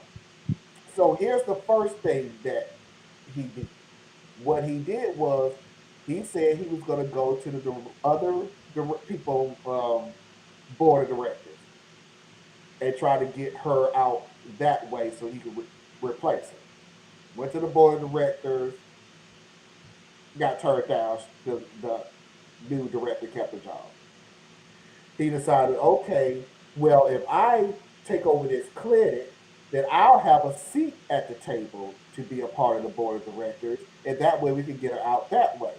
So here's the first thing that he did. What he did was he said he was going to go to the other people board of directors and try to get her out that way so he could replace her. Went to the board of directors, got turned down. The new director kept the job. He decided, okay, well, if I take over this clinic, then I'll have a seat at the table to be a part of the board of directors, and that way we can get her out that way.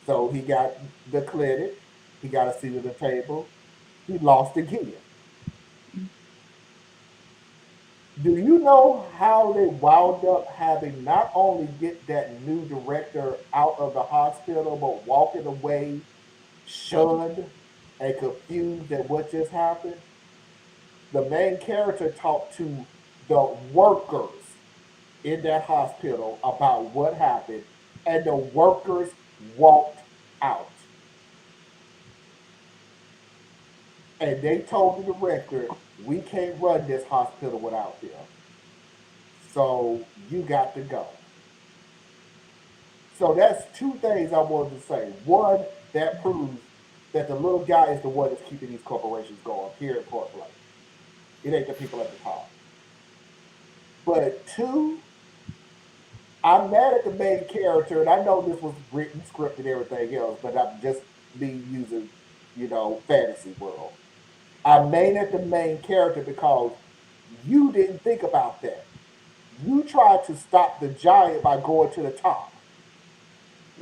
So he got the clinic, he got a seat at the table, he lost again. Do you know how they wound up having not only get that new director out of the hospital, but walking away shunned and confused at what just happened? The main character talked to the workers in that hospital about what happened, and the workers walked out. And they told the director, we can't run this hospital without them. So you got to go. So that's two things I wanted to say. One, that proves that the little guy is the one that's keeping these corporations going, period, point blank. It ain't the people at the top. But two, I'm mad at the main character, and I know this was written, scripted, everything else, but I'm just me using, fantasy world. I'm mad at the main character because you didn't think about that. You tried to stop the giant by going to the top,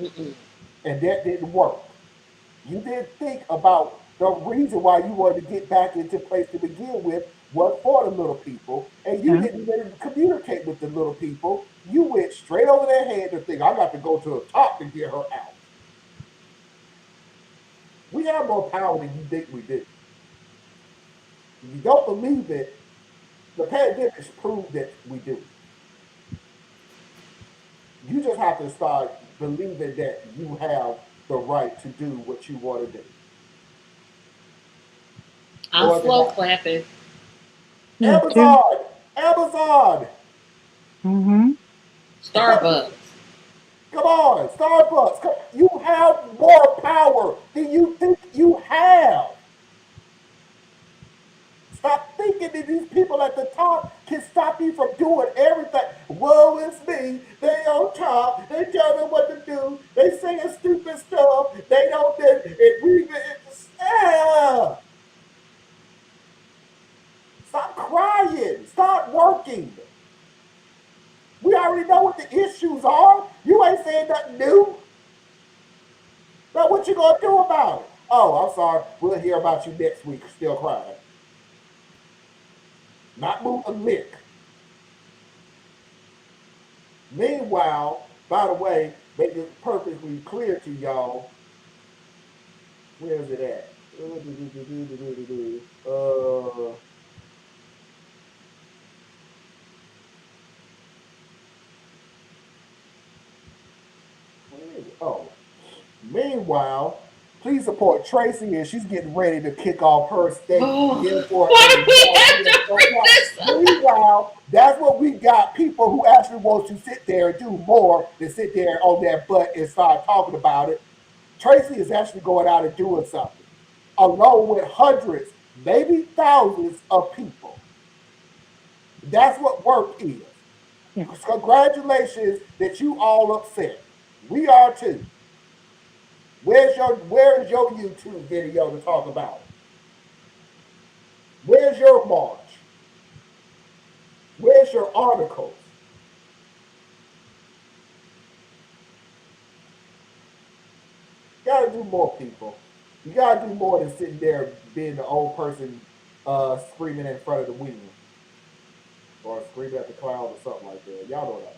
Mm-mm. and that didn't work. You didn't think about the reason why you wanted to get back into place to begin with was for the little people, and you Yeah. didn't even communicate with the little people. You went straight over their head to think, I got to go to the top to get her out. We have more power than you think we do. If you don't believe it, the pandemic proved that we do. You just have to start believing that you have the right to do what you want to do. I'm Or is it slow not? clapping. Me too. Amazon! Amazon! Mm-hmm. Starbucks. Come on, Starbucks. You have more power than you think you have. Stop thinking that these people at the top can stop you from doing everything. Woe is me. They on top. They tell me what to do. They saying stupid stuff. They don't. Ah, stop crying. Start working. We already know what the issues are. You ain't saying nothing new. But what you gonna do about it? Oh, I'm sorry. We'll hear about you next week. Still crying. Not move a lick. Meanwhile, by the way, make it perfectly clear to y'all, where is it at? Where is it? Oh, meanwhile, please support Tracy, and she's getting ready to kick off her state Oh, therefore why do and we have to bring this up? meanwhile, that's what we got people who actually want to sit there and do more than sit there on their butt and start talking about it. Tracy is actually going out and doing something, along with hundreds, maybe thousands of people. That's what work is. Yeah. Congratulations that you all upset. We are too. Where's your YouTube video to talk about it? Where's your march? Where's your articles? You gotta do more, people. You gotta do more than sitting there being the old person screaming in front of the wind or screaming at the cloud or something like that. Y'all know what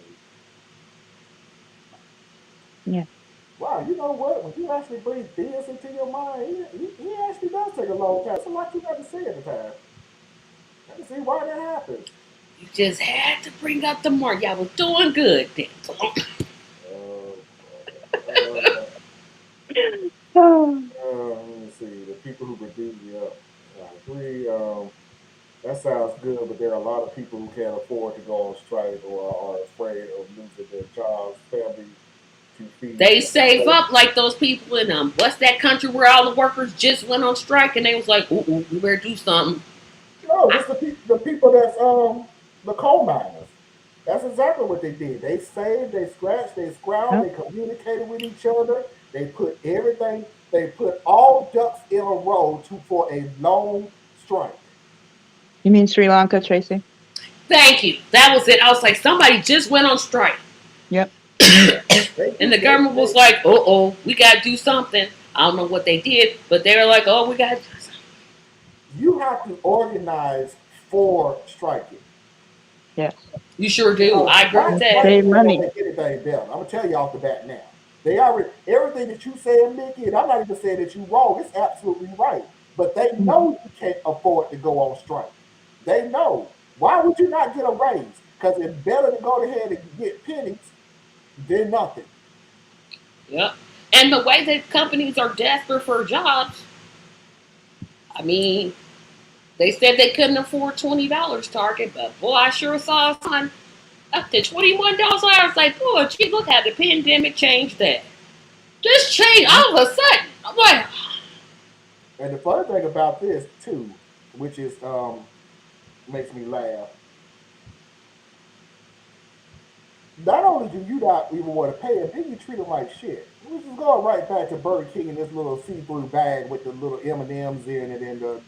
I mean. Yeah. Wow, you know what? When you actually bring this into your mind, it actually does take a long time. It's a lot you got to say at the time. I can see why that happens. You just had to bring up the mark. Y'all was doing good then. Oh, uh, Oh, let me see. The people who reduce me up. I agree. That sounds good, but there are a lot of people who can't afford to go on strike or are afraid of losing their jobs, families to feed. They save up like those people in what's that country where all the workers just went on strike and they was like, ooh, we better do something. No, just the people that's the coal miners. That's exactly what they did. They saved, they scratched, they scrounged, yeah. they communicated with each other. They put everything, they put all ducks in a row for a long strike. You mean Sri Lanka, Tracy? Thank you. That was it. I was like, somebody just went on strike. Yep. And the government was like, we got to do something. I don't know what they did, but they were like, oh, we got to do something. You have to organize for striking. Yes. You sure do. I agree with that. Striking Save ain't gonna money. make anything better. I'm gonna tell you off the bat now. They already everything that you said, Mickey, and I'm not even saying that you're wrong. It's absolutely right. But they Mhm. know you can't afford to go on strike. They know. Why would you not get a raise? Because it's better to go ahead and get pennies than nothing. Yep. And the way that companies are desperate for jobs, I mean, they said they couldn't afford $20 Target, but boy, I sure saw a sign up to $21. I was like, oh, gee, look how the pandemic changed that. Just changed all of a sudden. I'm like, And the funny thing about this too, which is makes me laugh. Not only do you not even want to pay them, then you treat them like shit. We just going right back to Burger King in this little see-through bag with the little M&Ms in it and the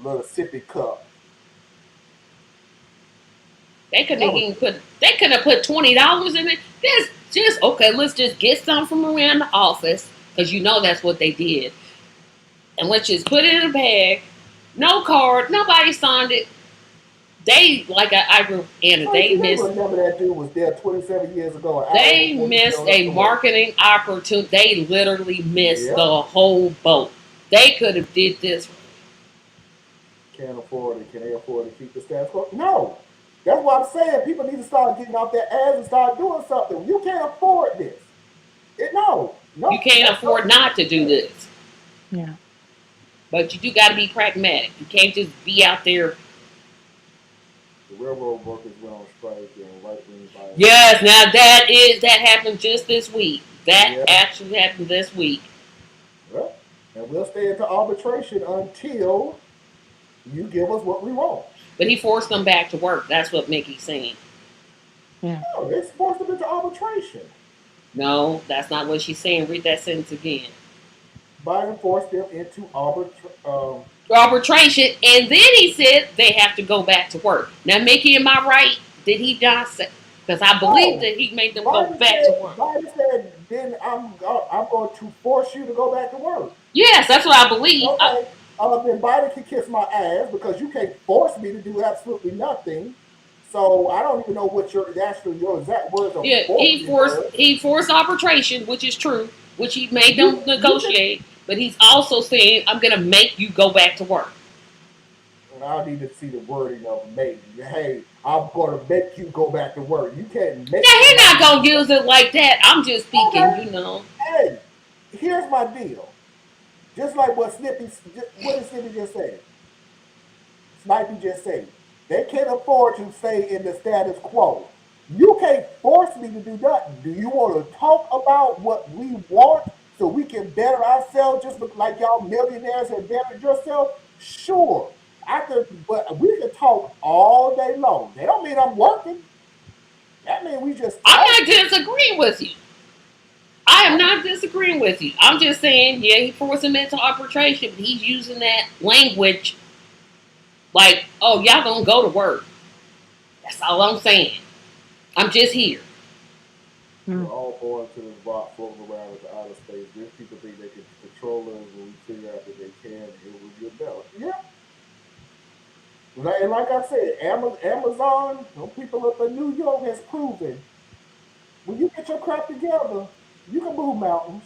little sippy cup. they couldn't have put $20 in it. Just okay, let's just get some from around the office, because you know that's what they did. And let's just put it in a bag. No card, nobody signed it. They, like I agree with Anna, they missed. Remember that dude was there 27 years ago. They missed a marketing opportunity. They literally missed the whole boat. They could have did this. Can't afford it. Can they afford to keep the status quo? No. That's what I'm saying. People need to start getting off their ass and start doing something. You can't afford this. No. You can't afford not to do this. Yeah. But you do got to be pragmatic. You can't just be out there. The railroad workers went on strike and right-wing violence. Yes, now that happened just this week. That actually happened this week. Well, and we'll stay into arbitration until you give us what we want. But he forced them back to work. That's what Mickey's saying. Yeah. No, they forced them into arbitration. No, that's not what she's saying. Read that sentence again. Biden forced them into arbitration, and then he said they have to go back to work. Now, Mickey, am I right? Did he not say? Because I believe that he made them go back to work. Biden said, then I'm going to force you to go back to work. Yes, that's what I believe. Okay. Then Biden can kiss my ass because you can't force me to do absolutely nothing. So I don't even know what your exact words are. Yeah, he forced arbitration, which is true, which he made them negotiate. But he's also saying, I'm going to make you go back to work. And I need to see the wording of maybe. Hey, I'm going to make you go back to work. You can't make. Yeah, he's not going to use it like that. I'm just speaking, you know. Hey, here's my deal. Just like what did Snippy just say? Snipey just said. They can't afford to stay in the status quo. You can't force me to do nothing. Do you want to talk about what we want so we can better ourselves just like y'all millionaires have bettered yourself? Sure. But we can talk all day long. That don't mean I'm working. That means we just I'm not disagreeing with you. I am not disagreeing with you. I'm just saying, yeah, he forced him into arbitration, but he's using that language like, oh, y'all gonna go to work. That's all I'm saying. I'm just here. We're all born to this rock floating around into outer space. There's people think they can control us, and we figure out that they can, and it will get better. Yeah. And like I said, Amazon, people up in New York has proven when you get your crap together, you can move mountains.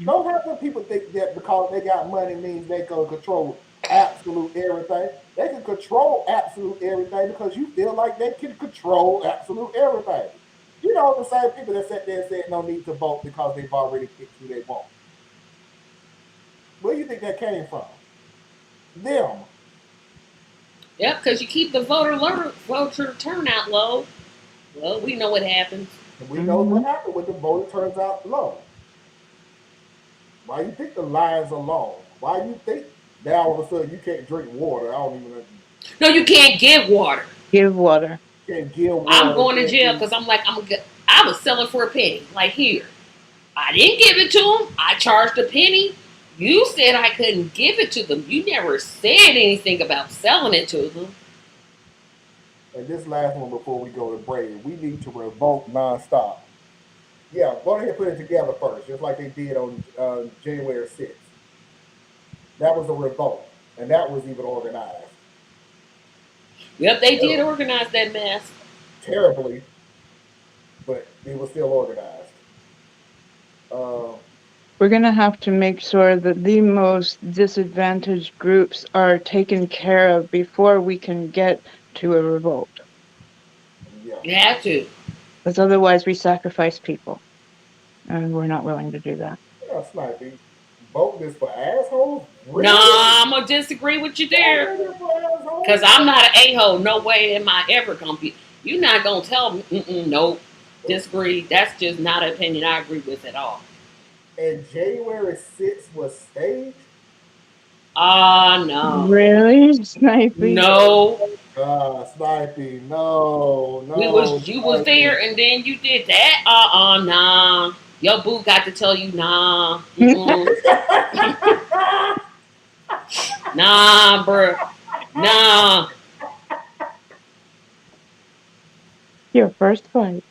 Don't have the people think that because they got money means they can control absolute everything. They can control absolute everything because you feel like they can control absolute everything. You know, the same people that sat there and said no need to vote because they've already picked who they want. Where do you think that came from? Them. Yep, because you keep the voter turnout low. Well, we know what happens. And we know what happened when the voter turns out low. Why you think the lines are long? Why you think now all of a sudden you can't drink water? I don't even know. No, you can't give water. Give water. Can't give water. I'm going to jail because I'm like, I was selling for a penny. Like, here. I didn't give it to them. I charged a penny. You said I couldn't give it to them. You never said anything about selling it to them. And this last one before we go to break, we need to revoke nonstop. Yeah, go ahead and put it together first, just like they did on January 6th. That was a revolt, and that was even organized. Yep, they did organize that mess. Terribly, but it was still organized. We're going to have to make sure that the most disadvantaged groups are taken care of before we can get to a revolt. Yeah. You have to. Because otherwise we sacrifice people. and we're not willing to do that. Yeah, Snipey. Vote this for assholes? Really? Nah, I'm gonna disagree with you there. Vote this for assholes? Cause I'm not an a-hole. No way am I ever gonna be. You're not gonna tell me. Nope. Disagree. That's just not an opinion I agree with at all. And January 6th was staged? No. Really, Snipey? No. Snipey, no. You was there and then you did that? Nah. Your boo got to tell you nah. Nah, bruh. Nah. Your first fight.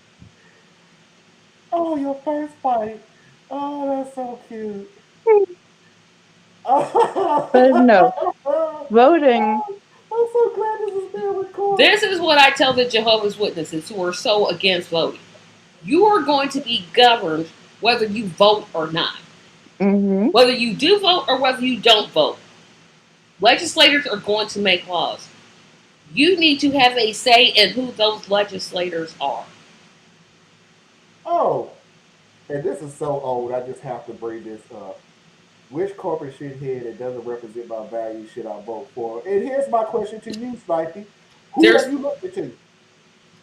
Oh, your first fight. Oh, that's so cute. But no, voting. I'm so glad this is being recorded. This is what I tell the Jehovah's Witnesses who are so against voting. You are going to be governed whether you vote or not. Mm-hmm. Whether you do vote or whether you don't vote. Legislators are going to make laws. You need to have a say in who those legislators are. Oh, and this is so old, I just have to bring this up. Which corporate shithead that doesn't represent my values should I vote for? And here's my question to you, Snipey. Who have you looked into?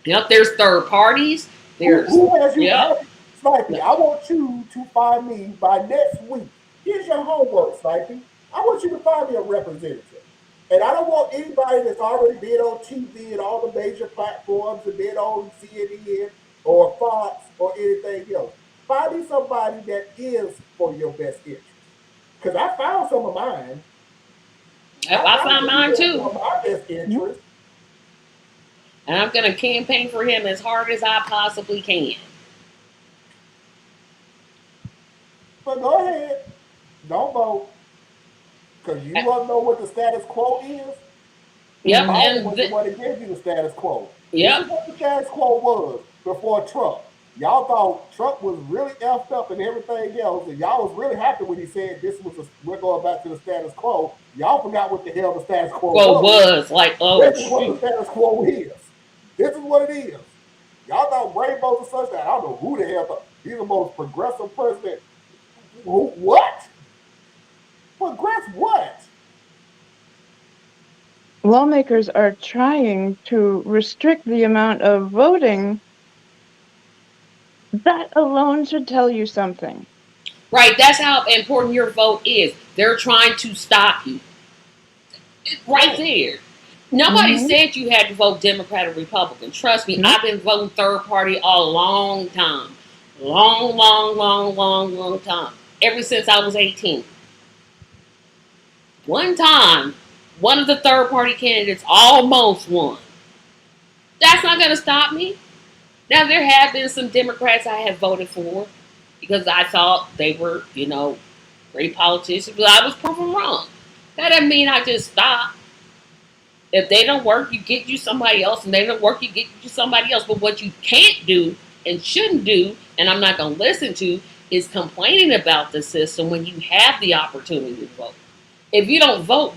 Yep, there's third parties. There's who has you? Yep. Snipey, I want you to find me by next week. Here's your homework, Snipey. I want you to find me a representative. And I don't want anybody that's already been on TV and all the major platforms and been on CNN or Fox or anything else. Find me somebody that is for your best interest. Because I found some of mine. Yep, I found mine too. For my best interest. And I'm going to campaign for him as hard as I possibly can. But go ahead. Don't vote. Because you want to know what the status quo is? Yep. Biden was the one that gave you the status quo. Yep. This is what the status quo was before Trump. Y'all thought Trump was really effed up and everything else, and y'all was really happy when he said we're going back to the status quo. Y'all forgot what the hell the status quo was. Like, oh, this is what the status quo is. This is what it is. Y'all thought rainbows and such that. I don't know who the hell thought. He's the most progressive president. What? Progress what? Lawmakers are trying to restrict the amount of voting. That alone should tell you something. Right, that's how important your vote is. They're trying to stop you. Right there. Nobody said you had to vote Democrat or Republican. Trust me, I've been voting third party a long time. Long time. Ever since I was 18. One time, one of the third party candidates almost won. That's not going to stop me. Now, there have been some Democrats I have voted for because I thought they were, great politicians, but I was proven wrong. That doesn't mean I just stop. If they don't work, you get you somebody else, and they don't work, you get you somebody else. But what you can't do and shouldn't do, and I'm not going to listen to, is complaining about the system when you have the opportunity to vote. If you don't vote,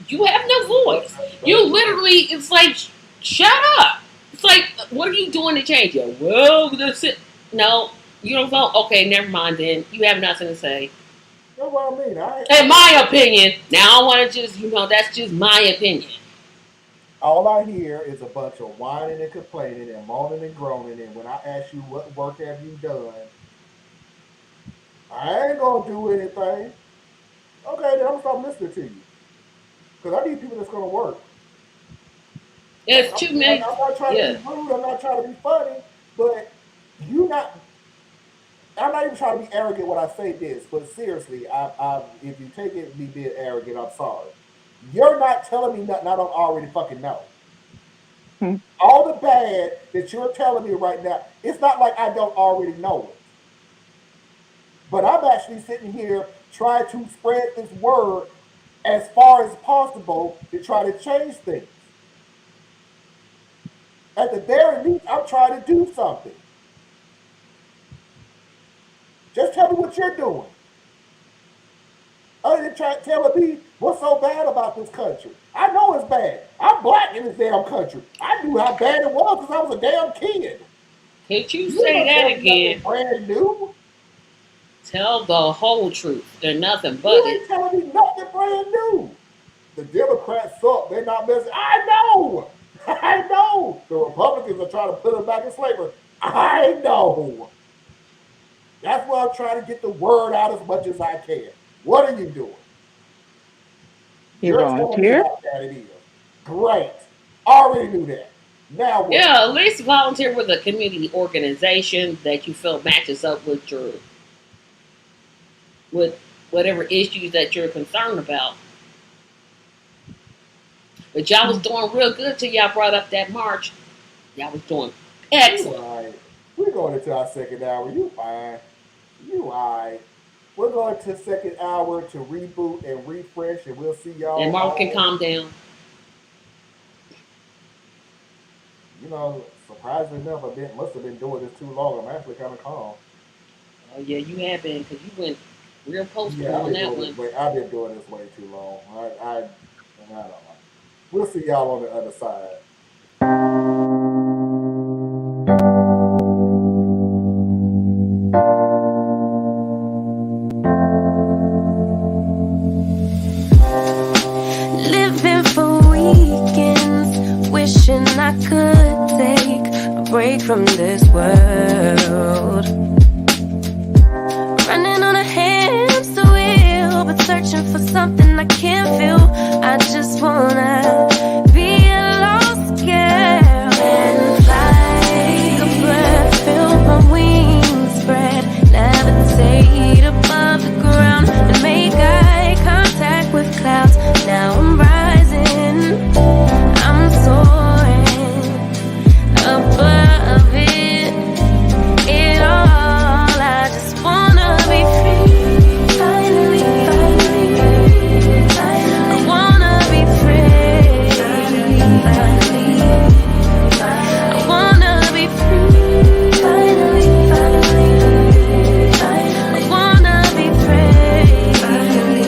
you have no voice. You literally, it's like, shut up. It's like, what are you doing to change it? Well, that's it. No, you don't vote. Okay, never mind then. You have nothing to say. That's what I mean. In my opinion, now I want to just, that's just my opinion. All I hear is a bunch of whining and complaining and moaning and groaning. And when I ask you what work have you done, I ain't going to do anything. Okay, then I'm going to stop listening to you. Because I need people that's going to work. It's too many. I'm not trying to be rude. I'm not trying to be funny. But I'm not even trying to be arrogant when I say this. But seriously, if you take it me being arrogant, I'm sorry. You're not telling me nothing I don't already fucking know. All the bad that you're telling me right now, it's not like I don't already know it. But I'm actually sitting here trying to spread this word as far as possible to try to change things. At the very least, I'm trying to do something. Just tell me what you're doing. Other than telling me what's so bad about this country. I know it's bad. I'm black in this damn country. I knew how bad it was because I was a damn kid. Can't you say that again? Brand new. Tell the whole truth. They're nothing but You it. ain't telling me nothing brand new. The Democrats suck. They're not messing. I know. I know. The Republicans are trying to put them back in slavery. I know. That's why I'm trying to get the word out as much as I can. What are you doing? You You're telling me volunteer? how bad it is. Great. Already knew that. Now what? Yeah, at least volunteer with a community organization that you feel matches up with with whatever issues that you're concerned about. But y'all was doing real good till y'all brought up that march. Y'all was doing excellent. You all right. We're going into our second hour. You fine. You all right. We're going to second hour to reboot and refresh, and we'll see y'all. And Mark can calm down. You know, surprisingly enough, must have been doing this too long. I'm actually kind of calm. Oh yeah, you have been because you went real postal Yeah, on that one. I've been doing this way too long. I don't know. We'll see y'all on the other side. Living for weekends, wishing I could take a break from this world. Running on a hamster wheel, but searching for something I can't feel. I just wanna be a lost girl and fly. Take a breath, feel my wings spread, levitate above the ground and make eye contact with clouds. Now I'm rising, I'm soaring above it all. I just wanna be free, finally, finally. I wanna be free, finally. I wanna be free, finally, finally. I wanna be free, finally,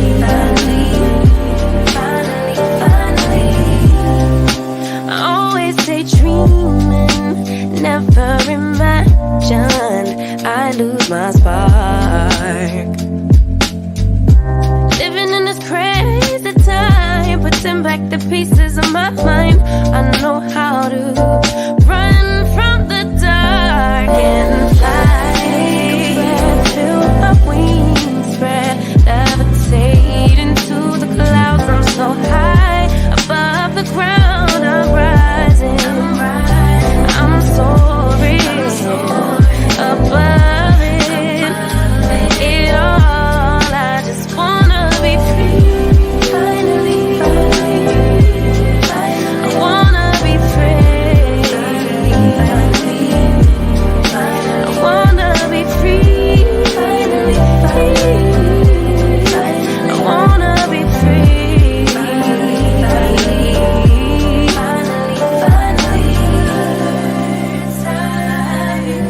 finally. I always daydreaming, never imagined I lose my spark. Living in this crazy time, putting back the pieces of my mind. I know how to run from the dark and fly. Take a breath, feel my wings spread, levitate into the clouds. I'm so high above the ground. I'm rising, I'm soaring above it all. I just wanna be free, finally, finally. I wanna be free, finally. I wanna be free, finally, finally. I wanna be free, finally, finally.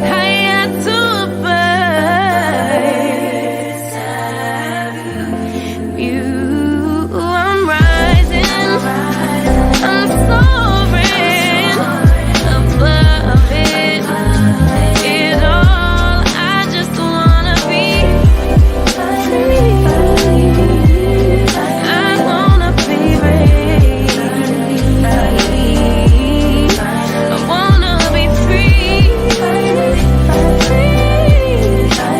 Higher to a bird. You, I'm rising, I'm soaring above it all. I just wanna be free. I wanna be free. I wanna be free.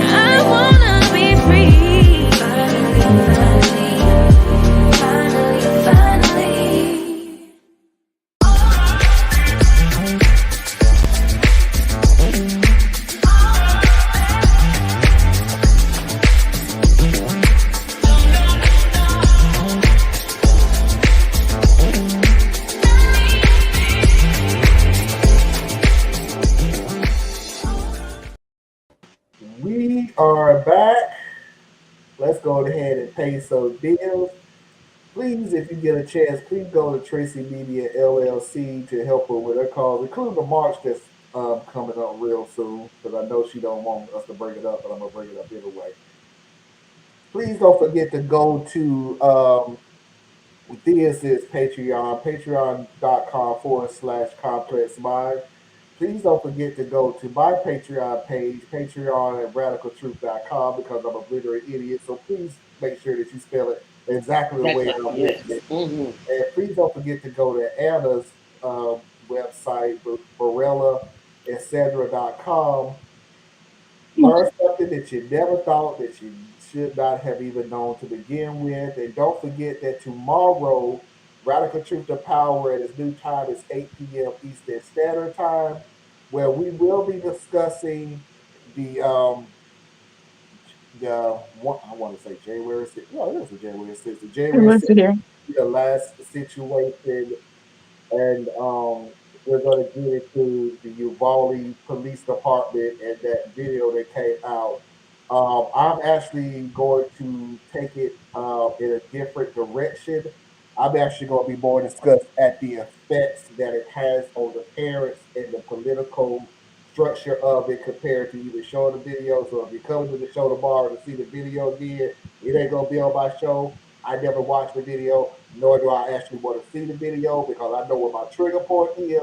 I wanna be free. Finally. We are back. Let's go ahead and pay some bills. Please, if you get a chance, please go to Tracy Media LLC to help her with her cause, including the march that's coming up real soon. Because I know she don't want us to bring it up, but I'm gonna bring it up anyway. Please don't forget to go to this is Patreon, patreon.com/complex mind. please don't forget to go to my Patreon page, Patreon at radicaltruth.com, because I'm a blittering idiot. So please make sure that you spell it exactly the way I'm Yes. written it. And please don't forget to go to Anna's website, Barella, etc.com. Learn something that you never thought that you should not have even known to begin with. And don't forget that tomorrow, Radical Truth to Power at its new time is 8 p.m. Eastern Standard Time, where we will be discussing the one, I want to say January 6th. No, it is a January 6th. The It January was 6th, here. the last situation, and we're going to get into the Uvalde Police Department and that video that came out. I'm actually going to take it in a different direction. I'm actually going to be more discussed at the effects that it has on the parents and the political structure of it compared to even showing the video. So if you're coming to the show tomorrow to see the video again, it ain't going to be on my show. I never watched the video, nor do I actually want to see the video because I know what my trigger point is.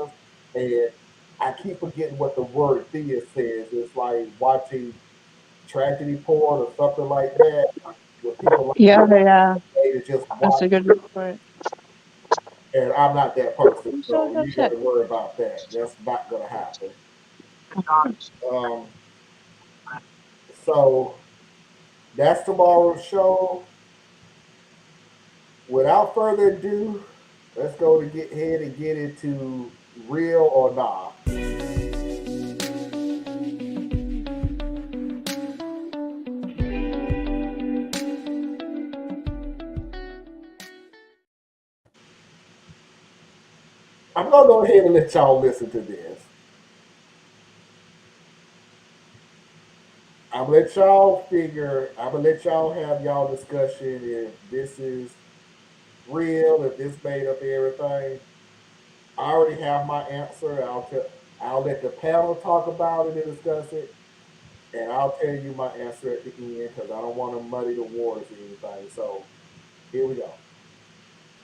And I keep forgetting what the word theist says. It's like watching tragedy porn or something like that. With people like Yeah, they just that's watch, a good report. and I'm not that person, I'm so so you got upset. to worry about that. That's not going to happen. Um, so that's tomorrow's show. Without further ado, let's go to get ahead and get into real or not. I'm gonna go ahead and let y'all listen to this. I'm gonna let y'all figure. I'm gonna let y'all have y'all discussion if this is real, if this made up everything. I already have my answer. I'll let the panel talk about it and discuss it, and I'll tell you my answer at the end because I don't want to muddy the waters or anything. So here we go.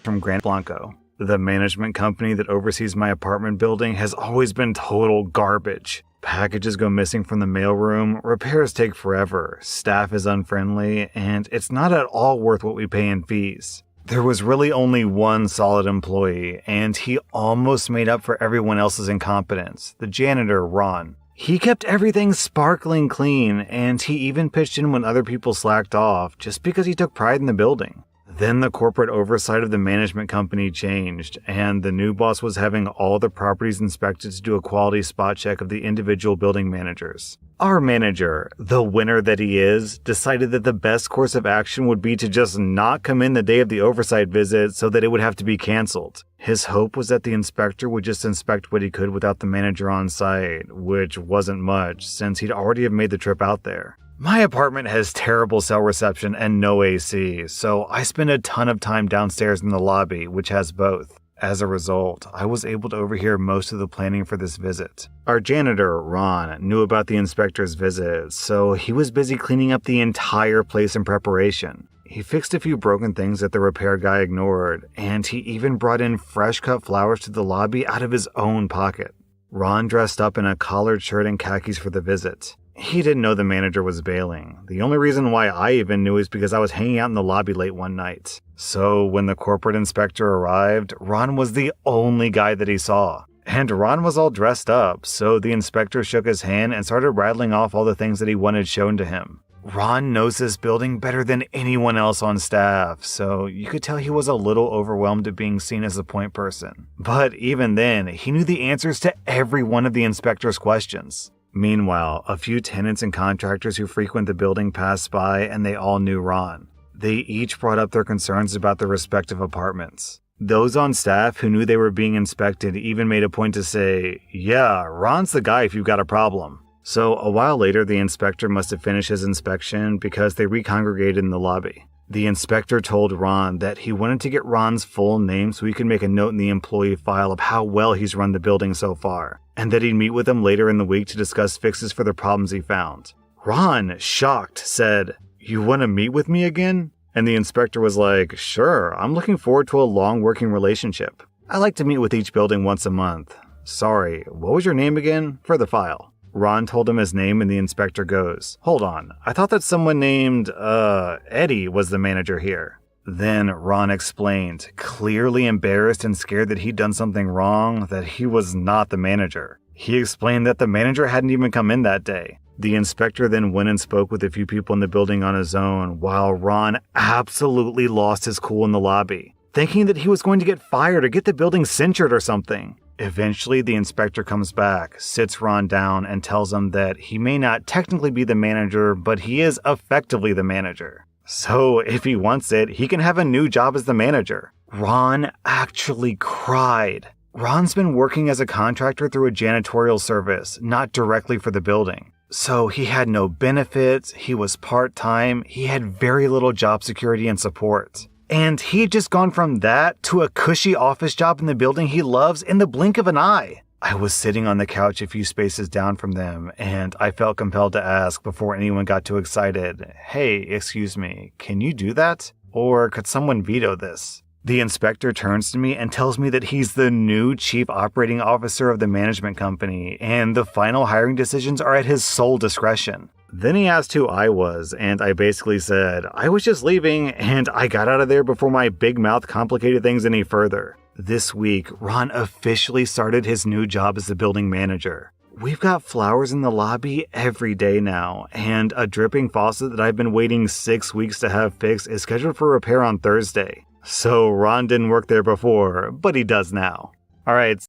From Grand Blanco. The management company that oversees my apartment building has always been total garbage. Packages go missing from the mailroom, repairs take forever, staff is unfriendly, and it's not at all worth what we pay in fees. There was really only one solid employee, and he almost made up for everyone else's incompetence, the janitor, Ron. He kept everything sparkling clean, and he even pitched in when other people slacked off, just because he took pride in the building. Then the corporate oversight of the management company changed, and the new boss was having all the properties inspected to do a quality spot check of the individual building managers. Our manager, the winner that he is, decided that the best course of action would be to just not come in the day of the oversight visit so that it would have to be canceled. His hope was that the inspector would just inspect what he could without the manager on site, which wasn't much, since he'd already have made the trip out there. My apartment has terrible cell reception and no AC, so I spend a ton of time downstairs in the lobby, which has both. As a result, I was able to overhear most of the planning for this visit. Our janitor, Ron, knew about the inspector's visit, so he was busy cleaning up the entire place in preparation. He fixed a few broken things that the repair guy ignored, and he even brought in fresh cut flowers to the lobby out of his own pocket. Ron dressed up in a collared shirt and khakis for the visit. He didn't know the manager was bailing. The only reason why I even knew is because I was hanging out in the lobby late one night. So when the corporate inspector arrived, Ron was the only guy that he saw. And Ron was all dressed up, so the inspector shook his hand and started rattling off all the things that he wanted shown to him. Ron knows this building better than anyone else on staff, so you could tell he was a little overwhelmed at being seen as a point person. But even then, he knew the answers to every one of the inspector's questions. Meanwhile, a few tenants and contractors who frequent the building passed by and they all knew Ron. They each brought up their concerns about their respective apartments. Those on staff who knew they were being inspected even made a point to say, "Yeah, Ron's the guy if you've got a problem." So a while later, the inspector must have finished his inspection because they recongregated in the lobby. The inspector told Ron that he wanted to get Ron's full name so he could make a note in the employee file of how well he's run the building so far, and that he'd meet with him later in the week to discuss fixes for the problems he found. Ron, shocked, said, "You want to meet with me again?" And the inspector was like, "Sure, I'm looking forward to a long working relationship. I like to meet with each building once a month." Sorry, what was your name again? For the file. Ron told him his name and the inspector goes, hold on, I thought that someone named, Eddie was the manager here. Then Ron explained, clearly embarrassed and scared that he'd done something wrong, that he was not the manager. He explained that the manager hadn't even come in that day. The inspector then went and spoke with a few people in the building on his own, while Ron absolutely lost his cool in the lobby, thinking that he was going to get fired or get the building censured or something. Eventually, the inspector comes back, sits Ron down, and tells him that he may not technically be the manager, but he is effectively the manager. So, if he wants it, he can have a new job as the manager. Ron actually cried. Ron's been working as a contractor through a janitorial service, not directly for the building. So he had no benefits, he was part-time, he had very little job security and support. And he had just gone from that to a cushy office job in the building he loves in the blink of an eye. I was sitting on the couch a few spaces down from them, and I felt compelled to ask before anyone got too excited, hey, excuse me, can you do that? Or could someone veto this? The inspector turns to me and tells me that he's the new chief operating officer of the management company, and the final hiring decisions are at his sole discretion. Then he asked who I was, and I basically said, I was just leaving, and I got out of there before my big mouth complicated things any further. This week, Ron officially started his new job as the building manager. We've got flowers in the lobby every day now, and a dripping faucet that I've been waiting 6 weeks to have fixed is scheduled for repair on Thursday. So Ron didn't work there before, but he does now. All right.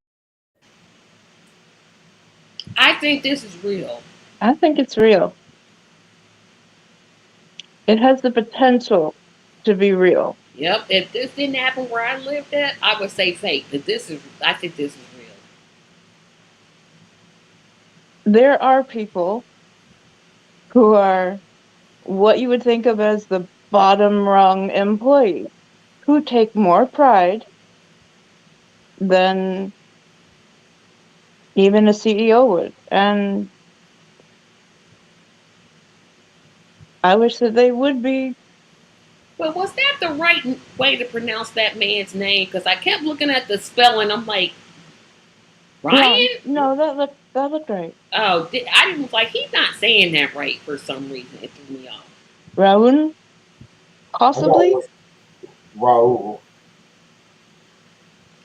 I think this is real. I think it's real. It has the potential to be real. Yep. If this didn't happen where I lived at, I would say fake. But I think this is real. There are people who are what you would think of as the bottom rung employee, who take more pride than even a CEO would. And I wish that they would be. But was that the right way to pronounce that man's name? Because I kept looking at the spelling. I'm like, Ryan? No, that looked right. Oh, I didn't like, he's not saying that right for some reason. It threw me off. Raul? Possibly? Raul.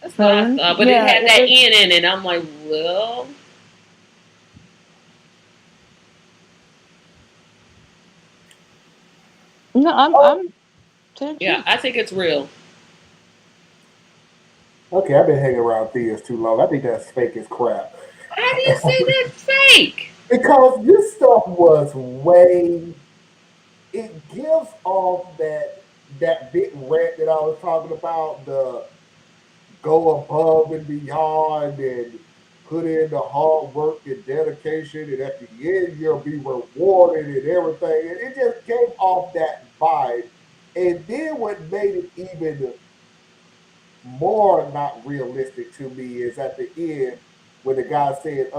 That's what I thought. But yeah, it had that N in it. I'm like, well. No, I'm yeah, I think it's real. Okay, I've been hanging around Thea's too long. I think that's fake as crap. How do you say that's fake? Because this stuff was way. It gives off that big rant that I was talking about, the go above and beyond and put in the hard work and dedication, and at the end you'll be rewarded and everything. And it just gave off that vibe. And then what made it even more not realistic to me is at the end when the guy said,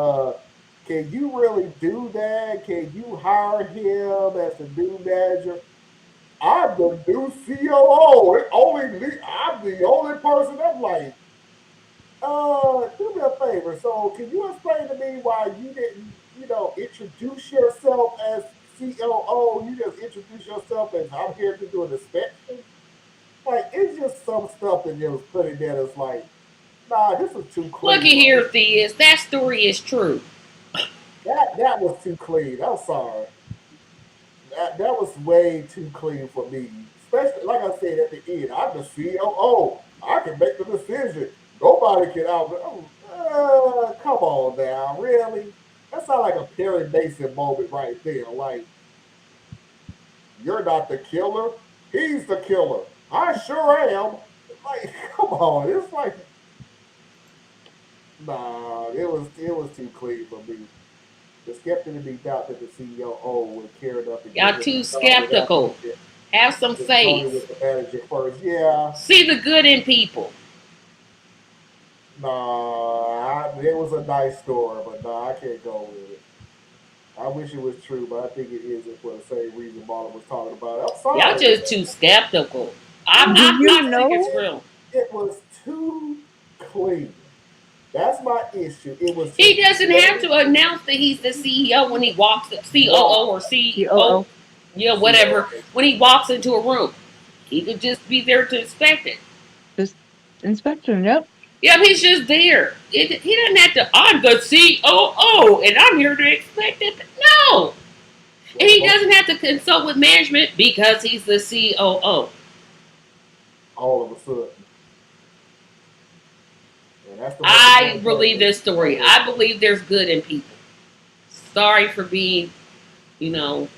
can you really do that? Can you hire him as the new manager? I'm the new COO. I'm the only person. I'm like, do me a favor. So can you explain to me why you didn't, introduce yourself as COO? You just introduce yourself as I'm here to do an inspection. Like, it's just some stuff that they was putting there that's like, nah, this is too clean. Looky here, Theus. That story is true. That was too clean. I'm sorry. That was way too clean for me. Especially, like I said at the end, I'm the COO. I can make the decision. Nobody can out. Come on now, really? That sounds like a Perry Mason moment right there. Like, you're not the killer. He's the killer. I sure am. Like, come on. It's like, nah, it was too clean for me. The skeptic to be doubt that the CEO would care enough to Y'all too skeptical. Have some faith. With the manager first. Yeah. See the good in people. Nah, it was a nice story, but nah, I can't go with it. I wish it was true, but I think it isn't for the same reason Marlon was talking about. I'm sorry. Y'all just too skeptical. I think it's real. It was too clean. That's my issue. It was. He doesn't have to announce that he's the CEO when he walks, COO or CEO, yeah, whatever. When he walks into a room, he could just be there to inspect it. Just inspection, yep. Yeah, he's just there. He doesn't have to. I'm the COO, and I'm here to inspect it. No, and he doesn't have to consult with management because he's the COO. All of a sudden. And that's the I believe this story. I believe there's good in people. Sorry for being, So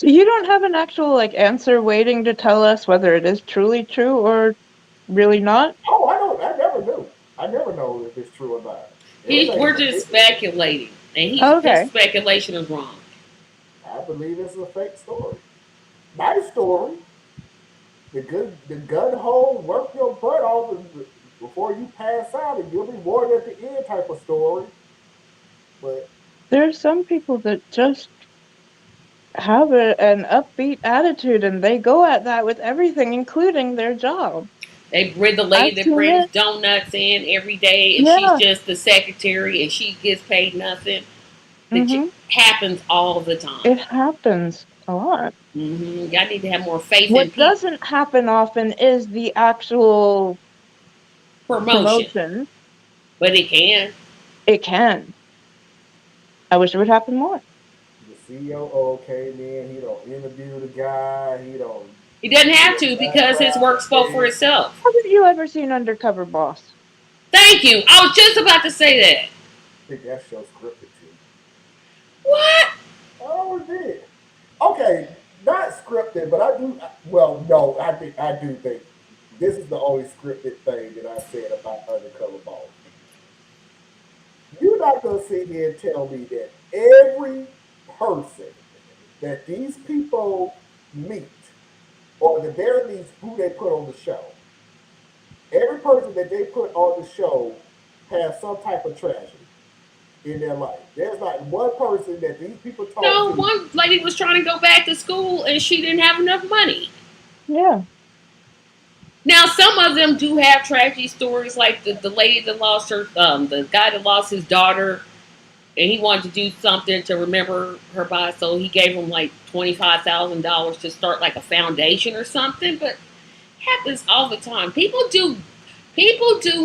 you don't have an actual answer waiting to tell us whether it is truly true or really not? Oh, I don't. I never knew. I never know if it's true or not. We're just speculating, and his speculation is wrong. I believe it's a fake story. Nice story. The gun hole, work your butt off before you pass out, and you'll be rewarded at the end type of story. But there are some people that just have an upbeat attitude, and they go at that with everything, including their job. They bring the lady that brings donuts in every day, and she's just the secretary, and she gets paid nothing. It happens all the time. It happens a lot. Y'all need to have more faith in What people. doesn't happen often is the actual promotion. But it can. It can. I wish it would happen more. The COO came in. He don't interview the guy. He doesn't have to because his work spoke for itself. Haven't you ever seen Undercover Boss? Thank you. I was just about to say that. I think that show's scripted too. What? Oh, it did. Okay, not scripted, but I do. Well, no, I do think this is the only scripted thing that I said about Undercover Boss. You're not gonna sit here and tell me that every person that these people meet, or the very least who they put on the show, every person that they put on the show has some type of tragedy in their life. There's not one person that these people talk to. No, one lady was trying to go back to school and she didn't have enough money. Yeah. Now, some of them do have tragedy stories, like the lady that lost her, the guy that lost his daughter, and he wanted to do something to remember her by, so he gave him like $25,000 to start like a foundation or something. But it happens all the time. People do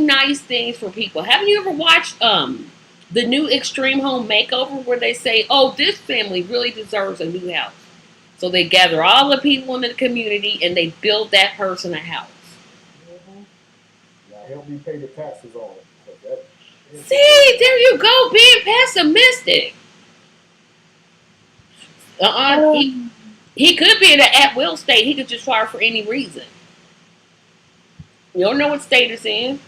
nice things for people. Haven't you ever watched the new Extreme Home Makeover, where they say, "Oh, this family really deserves a new house"? So they gather all the people in the community and they build that person a house. Now help me pay the taxes on it. See, there you go, being pessimistic. He could be in an at-will state. He could just fire for any reason. You don't know what state it's in.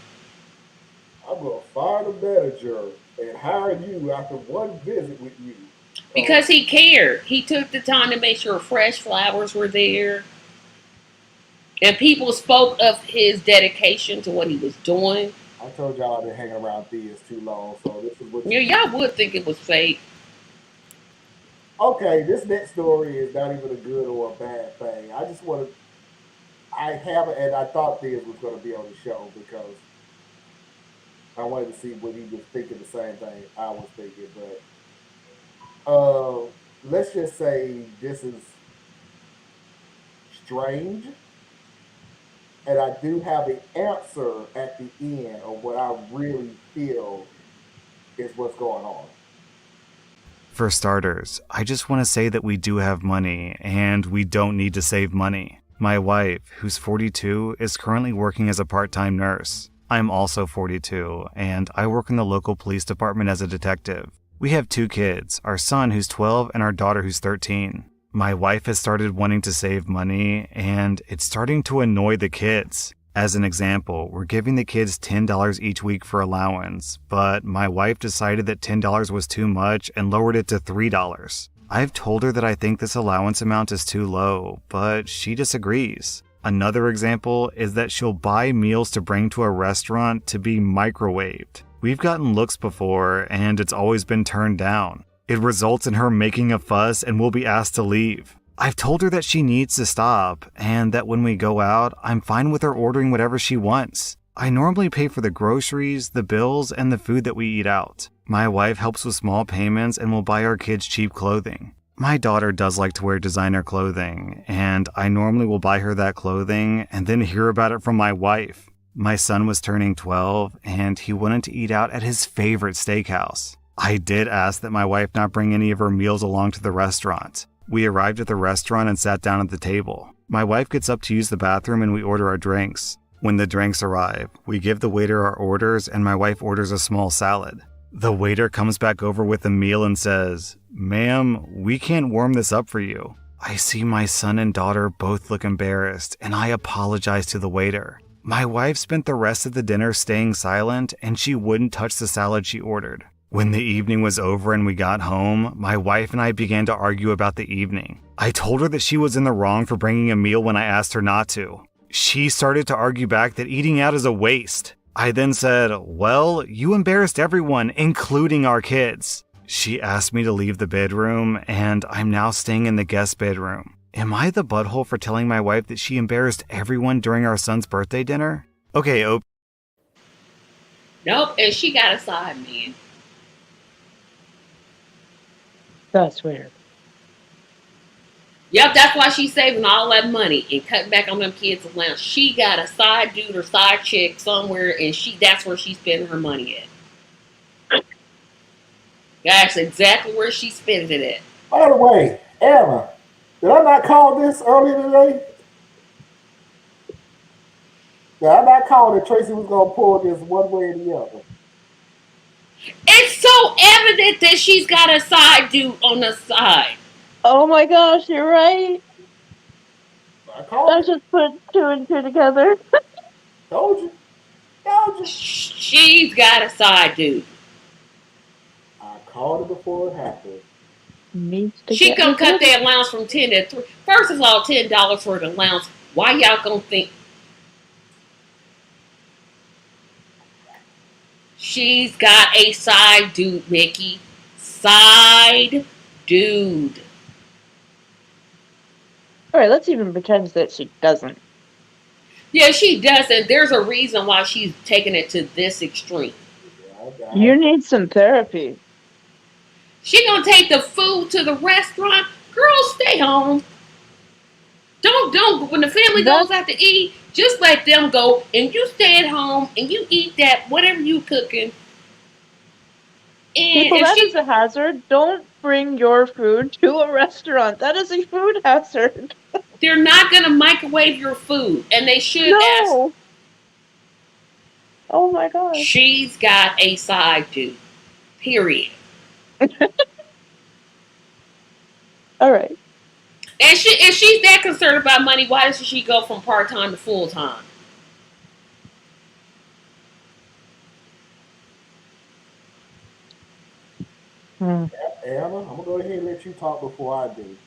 I'm going to fire the manager and hire you after one visit with you. Because he cared. He took the time to make sure fresh flowers were there. And people spoke of his dedication to what he was doing. I told y'all I've been hanging around Thea's too long, so this is what y'all would think it was fake. Okay, this next story is not even a good or a bad thing. I just want to... I thought Thea was going to be on the show because I wanted to see what he was thinking, the same thing I was thinking. But let's just say this is strange. And I do have an answer at the end of what I really feel is what's going on. For starters, I just want to say that we do have money, and we don't need to save money. My wife, who's 42, is currently working as a part-time nurse. I'm also 42, and I work in the local police department as a detective. We have 2 kids, our son who's 12 and our daughter who's 13. My wife has started wanting to save money, and it's starting to annoy the kids. As an example, we're giving the kids $10 each week for allowance, but my wife decided that $10 was too much and lowered it to $3. I've told her that I think this allowance amount is too low, but she disagrees. Another example is that she'll buy meals to bring to a restaurant to be microwaved. We've gotten looks before, and it's always been turned down. It results in her making a fuss and will be asked to leave. I've told her that she needs to stop, and that when we go out, I'm fine with her ordering whatever she wants. I normally pay for the groceries, the bills, and the food that we eat out. My wife helps with small payments and will buy our kids cheap clothing. My daughter does like to wear designer clothing, and I normally will buy her that clothing and then hear about it from my wife. My son was turning 12, and he wanted to eat out at his favorite steakhouse. I did ask that my wife not bring any of her meals along to the restaurant. We arrived at the restaurant and sat down at the table. My wife gets up to use the bathroom and we order our drinks. When the drinks arrive, we give the waiter our orders and my wife orders a small salad. The waiter comes back over with the meal and says, "Ma'am, we can't warm this up for you." I see my son and daughter both look embarrassed and I apologize to the waiter. My wife spent the rest of the dinner staying silent and she wouldn't touch the salad she ordered. When the evening was over and we got home, my wife and I began to argue about the evening. I told her that she was in the wrong for bringing a meal when I asked her not to. She started to argue back that eating out is a waste. I then said, "Well, you embarrassed everyone, including our kids." She asked me to leave the bedroom, and I'm now staying in the guest bedroom. Am I the butthole for telling my wife that she embarrassed everyone during our son's birthday dinner? Okay, Nope, and she got a side man. That's weird. Yep, that's why she's saving all that money and cutting back on them kids' allowance. She got a side dude or side chick somewhere, and that's where she's spending her money at. That's exactly where she spends it at. By the way, Anna, did I not call this earlier today? Did I not call that Tracy was going to pull this one way or the other? It's so evident that she's got a side dude on the side. Oh my gosh, you're right. I called I it. just put 2 and 2 together. Told you. Told you. She's got a side dude. I called it before it happened. Needs to She get gonna cut together. the allowance from 10 to 3. First of all, $10 for the allowance. Why y'all gonna think she's got a side dude, Mickey? Side dude. All right, let's even pretend that she doesn't. Yeah, she doesn't. There's a reason why she's taking it to this extreme. Yeah, You need some therapy. She gonna take the food to the restaurant. Girl, stay home. Don't. When the family goes out to eat, just let them go, and you stay at home and you eat that whatever you cooking. And People, if that she, is a hazard. Don't bring your food to a restaurant. That is a food hazard. they're not gonna microwave your food, and they should ask. No. Oh my gosh. She's got a side dude. Period. All right. And if she's that concerned about money, why doesn't she go from part time to full time? Anna, I'm going to go ahead and let you talk before I do.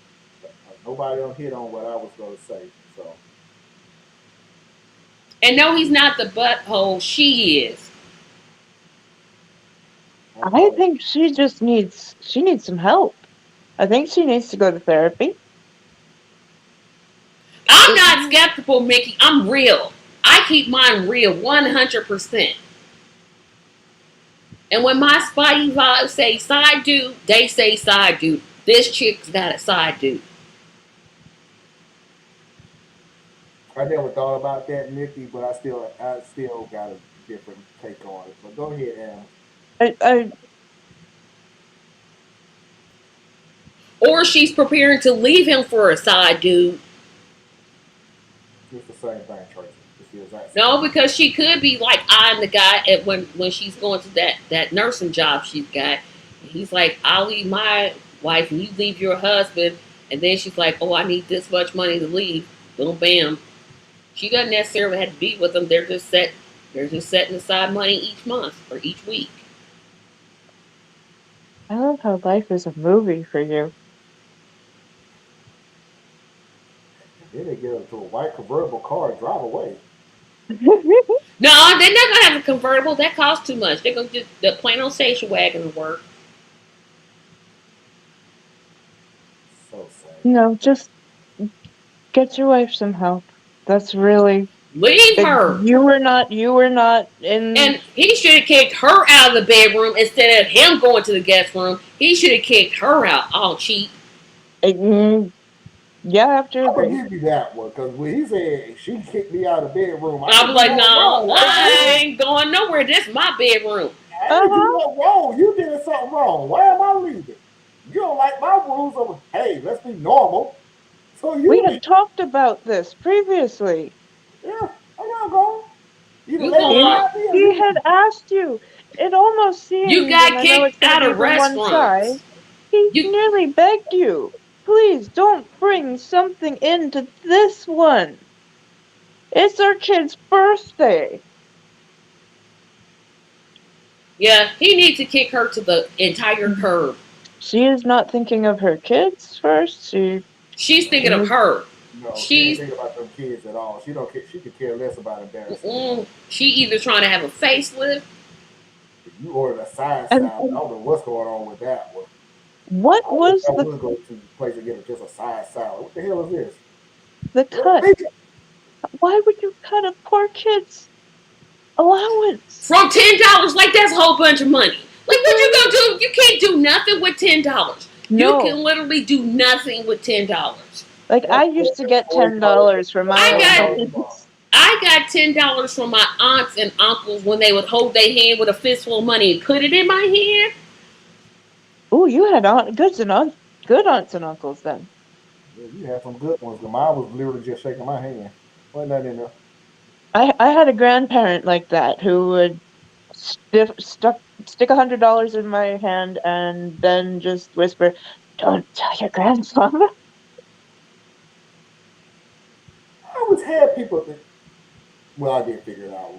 Nobody don't hit on what I was going to say. So. And no, he's not the butthole. She is. I think she just needs some help. I think she needs to go to therapy. I'm not skeptical, Mickey. I'm real. I keep mine real, 100%. And when my spidey vibes say side dude, they say side dude. This chick's got a side dude. I never thought about that, Nikki, but I still got a different take on it. But go ahead, Anna. Or she's preparing to leave him for a side dude. It's the same thing, Tracy. It's the exact same. No, because she could be like eyeing the guy at when she's going to that nursing job she's got. And he's like, I'll leave my wife and you leave your husband. And then she's like, oh, I need this much money to leave. Boom, bam. She doesn't necessarily have to be with them. They're just setting aside money each month or each week. I love how life is a movie for you. Then they get into a white convertible car and drive away. No, they're not gonna have a convertible. That costs too much. They're gonna just the plain old station wagon to work. So sad. No, just get your wife some help. That's really Leave her. You were not in. And he should have kicked her out of the bedroom instead of him going to the guest room. He should have kicked her out. All cheap. Yeah, I have to I'm gonna agree. give you that one because when he said she kicked me out of the bedroom, I I ain't was do like, nothing no, wrong. Why I you ain't going nowhere. This is my bedroom. I ain't do Uh-huh. nothing wrong. You did something wrong. Why am I leaving? You don't like my rules of hey, let's be normal. So We you had talked about this previously. yeah, I'm not going. Either You lay going? He beside me or he had leave. asked you. It almost You seems, and got I know kicked it's going to out be of from one side, restaurants. he You nearly begged you. Please don't bring something into this one. It's our kid's birthday. Yeah, he needs to kick her to the entire curb. She is not thinking of her kids first. She's No, thinking of her. no, she ain't She's thinking about them kids at all. She don't care. She could care less about embarrassing them. she either trying to have a facelift. If you ordered a side And salad, I don't know what's going on with that one. what I wish was I would go to the place and get just a side salad. What the hell is this? the What cut? vegan? Why would you cut a poor kid's allowance? From $10, like that's a whole bunch of money. Like what you gonna do? You can't do nothing with $10. You No. can literally do nothing with $10. Like I That's used to get $40 $10 for my I got allowance. I got $10 from my aunts and uncles when they would hold their hand with a fistful of money and put it in my hand. Ooh, you had good aunts and uncles then. Yeah, you had some good ones. Mine was literally just shaking my hand. Wasn't that in there? I had a grandparent like that who would stick $100 in my hand and then just whisper, "Don't tell your grandfather." I always had people that, well, I did figure it out.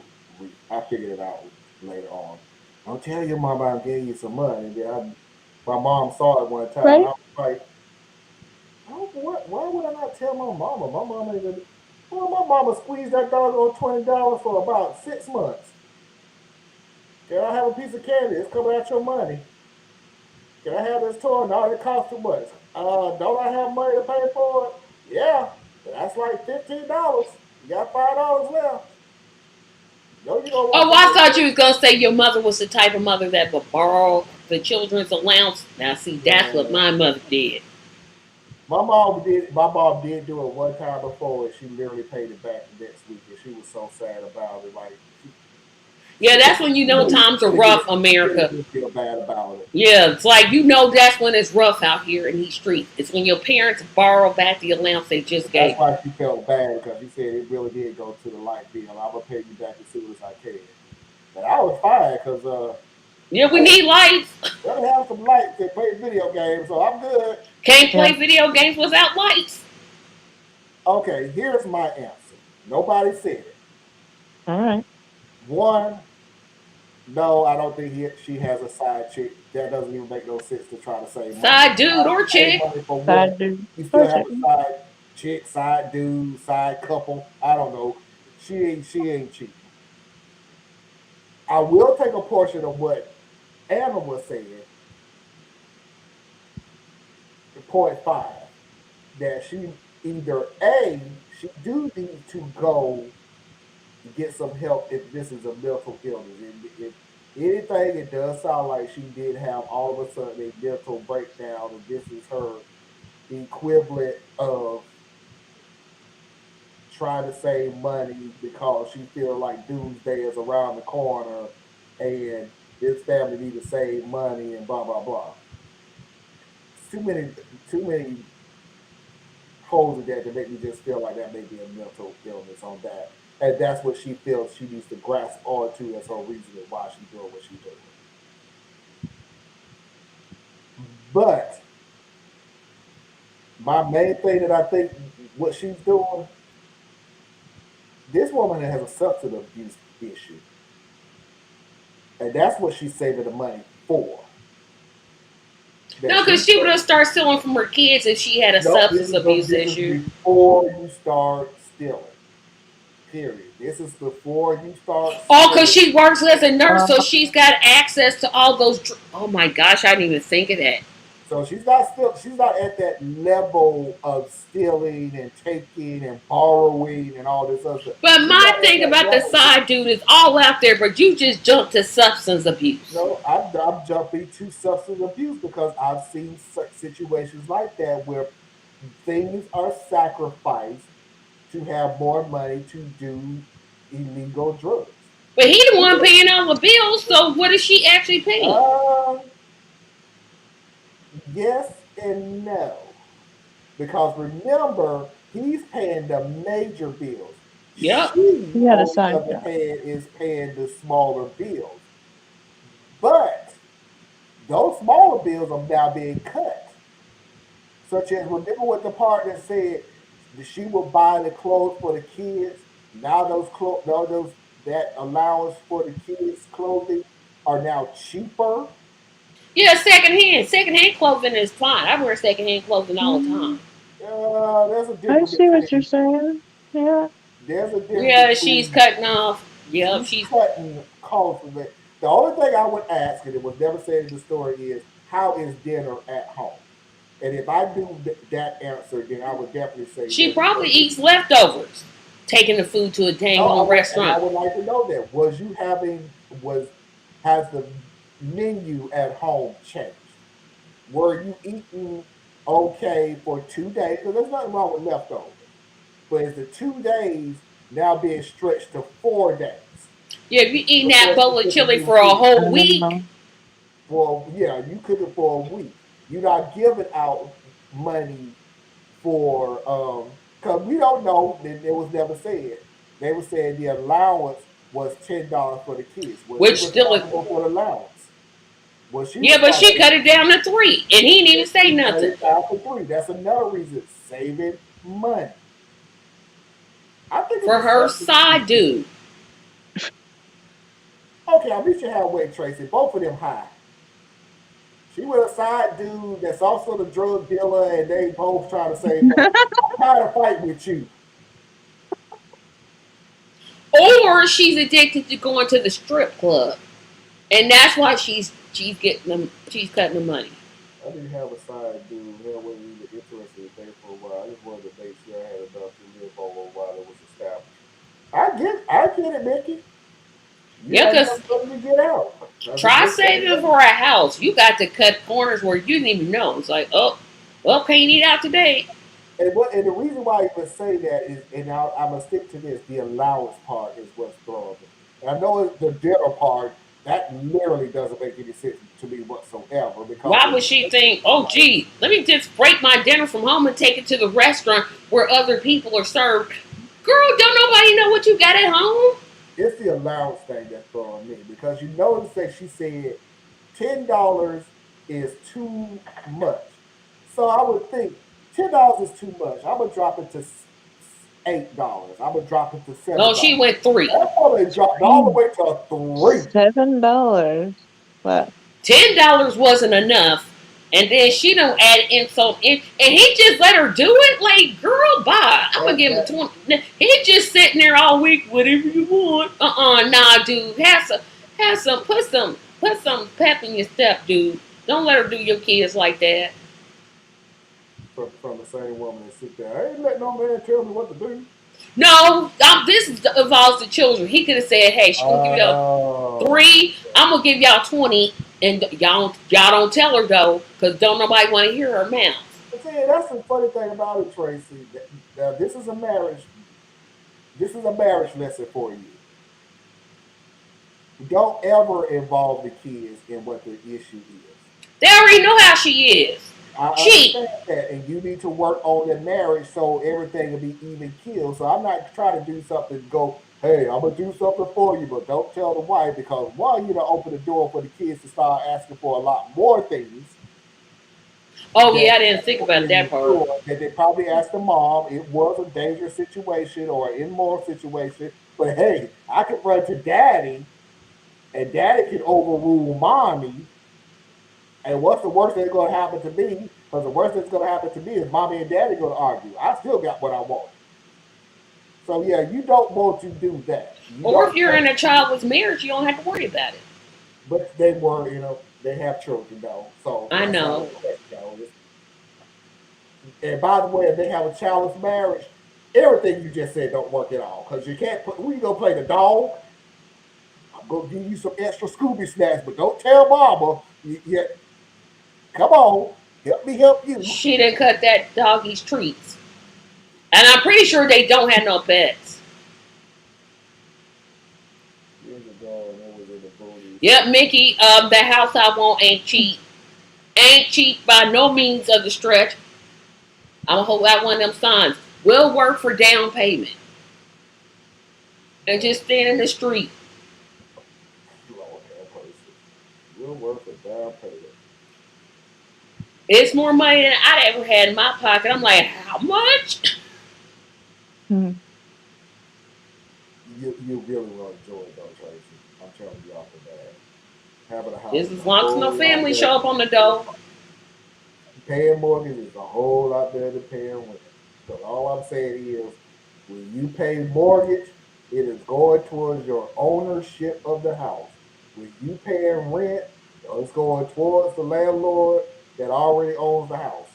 I figured it out later on. Don't tell your mom I'm giving you some money. And then my mom saw it one time, and Right? I was like, oh, what? Why would I not tell my mama? My mama ain't gonna. Well, my mama squeezed that dog on $20 for about 6 months. Can I have a piece of candy? It's coming out your money. Can I have this toy? No, it costs too much. Don't I have money to pay for it? Yeah, that's like $15. You got $5 left. No, you don't Oh, want well, I thought some. you was gonna say your mother was the type of mother that would borrow the children's allowance. Now, see, that's what Man, my mother did. my mom did. My mom did do it one time before, and she literally paid it back the next week, and she was so sad about it. Like Yeah, she that's did. when you know times are rough, She really America. did feel bad about it. Yeah, it's like you know that's when it's rough out here in these streets. It's when your parents borrow back the allowance they just That's gave you. why she felt bad because she said it really did go to the light bill. I'm gonna pay you back as soon as I can. But I was fine because Yeah, we I need lights. gotta have some lights and play video games, so I'm good. Can't Yeah. play video games without lights. Okay, here's my answer. Nobody said it. All right. One, no, I don't think she has a side chick. That doesn't even make no sense to try to save money. Side dude or Save chick. money for Sad what? dude. You still have Okay. a side chick, side dude, side couple. I don't know. She ain't cheating. I will take a portion of what Anna was saying, point five, that she either A, she do need to go get some help if this is a mental illness. If anything, it does sound like she did have all of a sudden a mental breakdown, and this is her equivalent of trying to save money because she feels like doomsday is around the corner and this family need to save money and blah blah blah. Too many, too many holes in that to make me just feel like that may be a mental illness on that. And that's what she feels she needs to grasp onto as her reason why she's doing what she's doing. But my main thing that I think what she's doing, this woman has a substance abuse issue. And that's what she's saving the money for. That No, because she she would have started stealing from her kids if she had a no, substance abuse this is issue. before you start stealing. Period. This is before you start Oh, because stealing. she works as a nurse, Uh, so she's got access to all those. Oh my gosh, I didn't even think of that. So she's not at that level of stealing and taking and borrowing and all this other stuff. But She's my not at thing that about the level. side dude is all out there, but you just jumped to substance abuse. No, I'm jumping to substance abuse because I've seen situations like that where things are sacrificed to have more money to do illegal drugs. But he the one paying all the bills, so what is she actually paying? Yes and no. Because remember, he's paying the major bills. Yep. She, He had a on the side other job. hand, is paying the smaller bills. But those smaller bills are now being cut. Such as, remember what the partner said, that she would buy the clothes for the kids. Now that allowance for the kids' clothing are now cheaper. Yeah, secondhand. Secondhand clothing is fine. I wear secondhand clothing all the time. There's a I difference see what you're between saying. Yeah. there's a difference Yeah, she's between cutting off. Yep, she's she's. cutting costs of it. The only thing I would ask, and it was never said in the story, is how is dinner at home? And if I do that answer, then I would definitely say She that. probably eats leftovers, taking the food to a dang on I restaurant. would like to know that. Has the menu at home changed? Were you eating okay for 2 days? Because there's nothing wrong with leftovers. But is the 2 days now being stretched to 4 days? Yeah, if you eating that Before bowl she of put the chili new for a food whole week, you cook it for a week. You're not giving out money for because we don't know. It was never said. They were saying the allowance was $10 for the kids. Was she which still is. responsible for the allowance? Was she Yeah, but she responsible? cut it down to 3, and he didn't even say She cut nothing. it down for 3. That's another reason, saving money. I think it's For her acceptable. side dude. Okay, at least you have weight, Tracy. Both of them high. She with a side dude that's also the drug dealer, and they both trying to save money. I'm tired of fighting with you. Or she's addicted to going to the strip club. And that's why she's getting them, she's cutting the money. I didn't have a side dude. Hell, wasn't even interested in dating for a while. I just wanted to make sure I had enough to live on while it was established. I get it, Mickey. You Yeah, had because enough money to get out. try saving for a house. You got to cut corners where you didn't even know. It's like, oh, well, can't eat out today. And the reason why I even say that is, and I'm gonna stick to this: the allowance part is what's throwing me. And I know it's the dinner part that literally doesn't make any sense to me whatsoever. Because Why would she think, oh, gee, let me just break my dinner from home and take it to the restaurant where other people are served? Girl, don't nobody know what you got at home? it's the allowance thing that's throwing me because you notice that she said $10 is too much. So I would think $10 is too much. I'm gonna drop it to $8. I'm gonna drop it to $7. No, she went 3. That probably dropped all the way to 3. $7. What? $10 wasn't enough. And then she don't add insult in, and he just let her do it. Like, girl, bye. I'm gonna give him 20. He just sitting there all week, whatever you want. Nah, dude. Put some pep in your step, dude. Don't let her do your kids like that. From the same woman that sit there. I ain't letting no man tell me what to do. No, this involves the children. He could have said, "Hey, she gonna give y'all 3. I'm gonna give y'all 20, and y'all don't tell her though, because don't nobody want to hear her mouth." But see, that's the funny thing about it, Tracy. Now, this is a marriage. This is a marriage lesson for you. Don't ever involve the kids in what the issue is. They already know how she is. I understand that, and you need to work on your marriage so everything will be even killed. So I'm not trying to do something to go, hey, I'm gonna do something for you, but don't tell the wife because one, you know, open the door for the kids to start asking for a lot more things. Oh yeah, I didn't think about that part. That they probably asked the mom. It was a dangerous situation or an immoral situation, but hey, I could run to daddy, and daddy can overrule mommy. And what's the worst that's going to happen to me? Because the worst that's going to happen to me is mommy and daddy going to argue. I still got what I want. So yeah, you don't want to do that. Or if you're in a childless marriage, you don't have to worry about it. But they were, they have children though. So I know. And by the way, if they have a childless marriage, everything you just said don't work at all. Because you can't put, we go play the dog. I'm gonna give you some extra Scooby snacks, but don't tell Mama. Come on, help me help you. She didn't cut that doggy's treats. And I'm pretty sure they don't have no pets. Yep, Mickey, the house I want ain't cheap. Ain't cheap by no means of the stretch. I'm gonna hold out one of them signs. Will work for down payment. And just stand in the street. Will work for down payment. It's more money than I'd ever had in my pocket. I'm like, how much? Hmm. You really will enjoy it though, Tracy. I'm telling you off the bat. Having a house. Just as long as no family show up on the door. Paying mortgage is a whole lot better than paying rent. Because all I'm saying is, when you pay mortgage, it is going towards your ownership of the house. When you paying rent, it's going towards the landlord that already owns the house.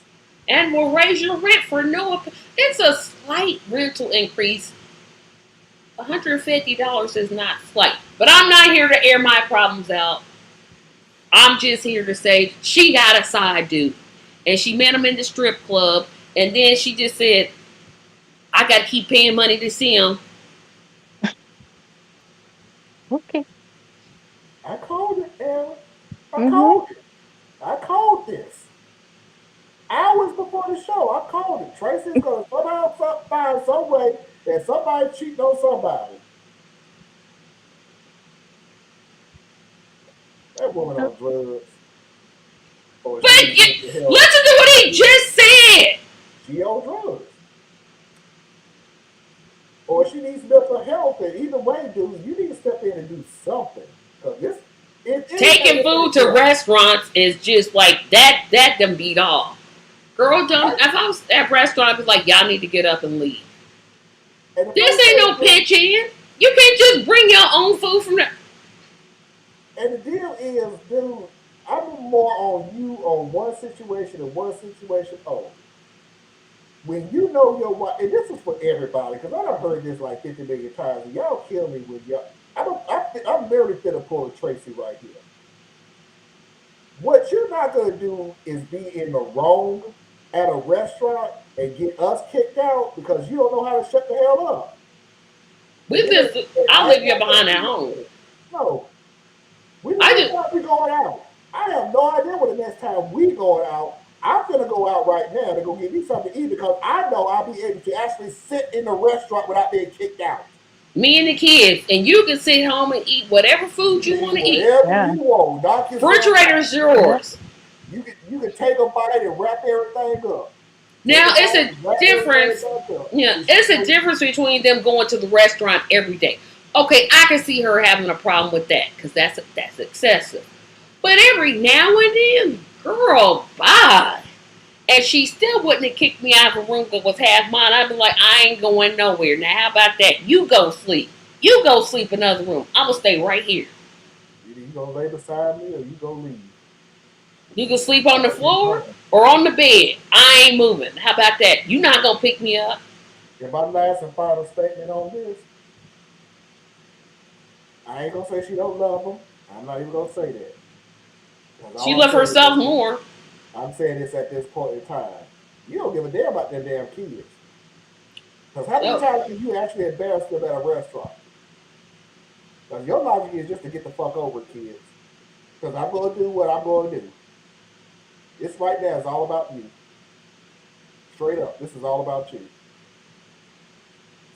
And will raise your rent for no. It's a slight rental increase. $150 is not slight. But I'm not here to air my problems out. I'm just here to say she got a side dude. And she met him in the strip club. And then she just said, I got to keep paying money to see him. Okay. I called it, Aaron. Mm-hmm. I called this. Hours before the show, I called it. Tracy's going to somehow find some way that somebody cheating on somebody. That woman on drugs. But listen to what he just said. She on drugs. Or she needs mental health. And either way, dude, you need to step in and do something. Because taking food to restaurants is just like that. That done beat off. Girl, don't. If I was at a restaurant, I'd be like, y'all need to get up and leave. This ain't no pitch in. You can't just bring your own food from there. And the deal is, dude, I'm more on you on one situation and one situation only. When you know your wife, and this is for everybody, because I done heard this like 50 million times, and y'all kill me with y'all. I'm barely fit to pull a Tracy right here. What you're not gonna do is be in the wrong at a restaurant and get us kicked out because you don't know how to shut the hell up. I'll leave you behind at home. No. We don't be going out. I have no idea what the next time we going out. I'm gonna go out right now to go get me something to eat because I know I'll be able to actually sit in the restaurant without being kicked out. Me and the kids, and you can sit home and eat whatever food you want to eat. Whatever you want. Refrigerator's yours. You can take a bite and wrap everything up. Now it's a difference. Yeah, it's a difference between them going to the restaurant every day. Okay, I can see her having a problem with that because that's excessive. But every now and then, girl, bye. And she still wouldn't have kicked me out of a room that was half mine. I'd be like, I ain't going nowhere. Now, how about that? You go sleep. You go sleep in another room. I'm going to stay right here. Either you going to lay beside me or you going to leave. You can sleep on the floor or on the bed. I ain't moving. How about that? You not going to pick me up. And my last and final statement on this, I ain't going to say she don't love him. I'm not even going to say that. She love herself more. I'm saying this at this point in time. You don't give a damn about them damn kids. Because how many times can you actually embarrass them at a restaurant? Because your logic is just to get the fuck over kids. Because I'm going to do what I'm going to do. This right now is all about you. Straight up, this is all about you.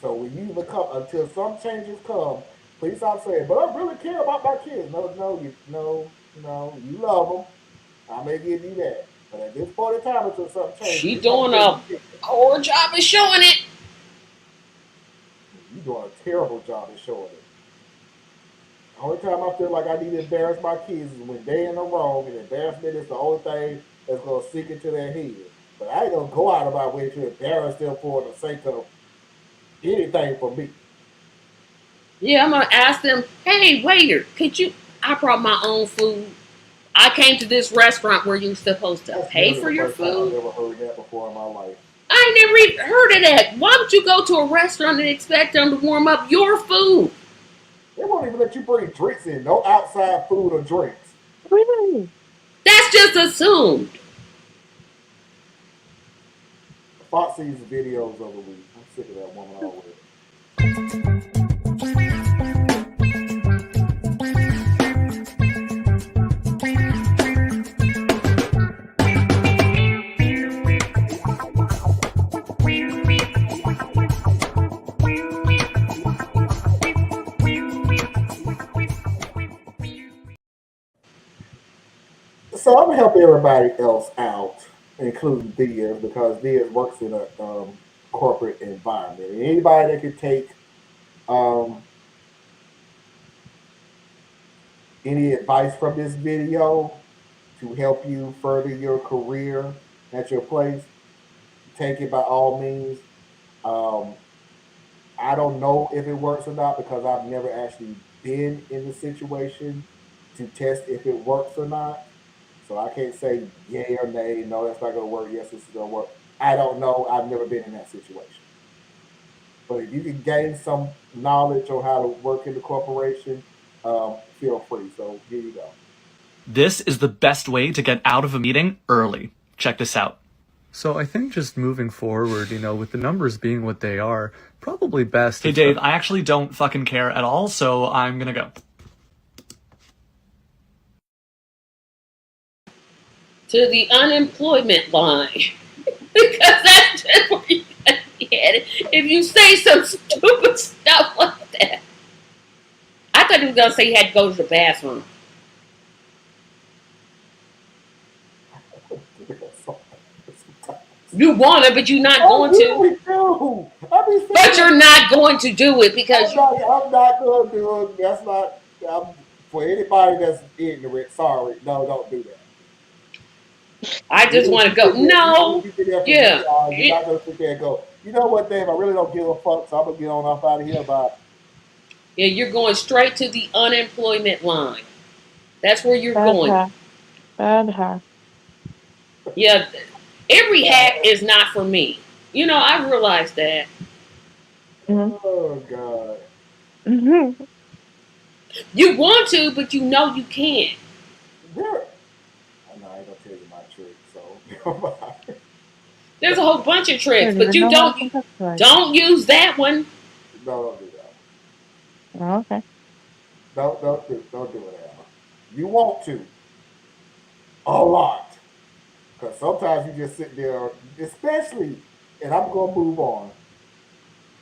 So when you become, until some changes come, please stop saying, but I really care about my kids. No, you love them. I may give you that. But at this point in time, until something changes. She's doing a poor job of showing it. You're doing a terrible job of showing it. The only time I feel like I need to embarrass my kids is when they're in the wrong, and embarrassment is the only thing that's going to sink into their head. But I ain't going to go out of my way to embarrass them for the sake of anything for me. Yeah, I'm going to ask them, hey, waiter, could you, I brought my own food. I came to this restaurant where you're supposed to That's pay literally for the your first time I've food. ever heard that before in my life. I never even heard of that. Why would you go to a restaurant and expect them to warm up your food? They won't even let you bring drinks in. No outside food or drinks. Really? That's just assumed. Foxy's videos of the week. I'm sick of that woman already. So I'm gonna help everybody else out, including Diaz, because Diaz works in a corporate environment. And anybody that can take um, any advice from this video to help you further your career at your place, take it by all means. Um, I don't know if it works or not because I've never actually been in the situation to test if it works or not. So I can't say yay or nay. No, that's not going to work. Yes, this is going to work. I don't know. I've never been in that situation. But if you can gain some knowledge on how to work in the corporation, feel free. So here you go. This is the best way to get out of a meeting early. Check this out. So I think just moving forward, with the numbers being what they are, probably best. Hey, Dave, I actually don't fucking care at all, so I'm gonna go. To the unemployment line. Because that's just where you gotta be headed. If you say some stupid stuff like that. I thought he was going to say he had to go to the bathroom. You want to, but you're not going to. But you're not going to do it because I'm not going to do it. That's not for anybody that's ignorant. Sorry, no, don't do that. I just want to go. No, yeah. You're not going to sit there and go, you know what, Dave? I really don't give a fuck, so I'm going to get on off out of here about it. Yeah, you're going straight to the unemployment line. That's where you're going. Bad hack. Yeah, every hack is not for me. I realized that. Oh, God. Mm-hmm. You want to, but you know you can't. Yeah. I know I ain't going to tell you my trick, so. There's a whole bunch of tricks, but you don't use that one. No, don't do that. Oh, okay. Don't do it, Al. You want to. A lot. Because sometimes you just sit there, especially, and I'm going to move on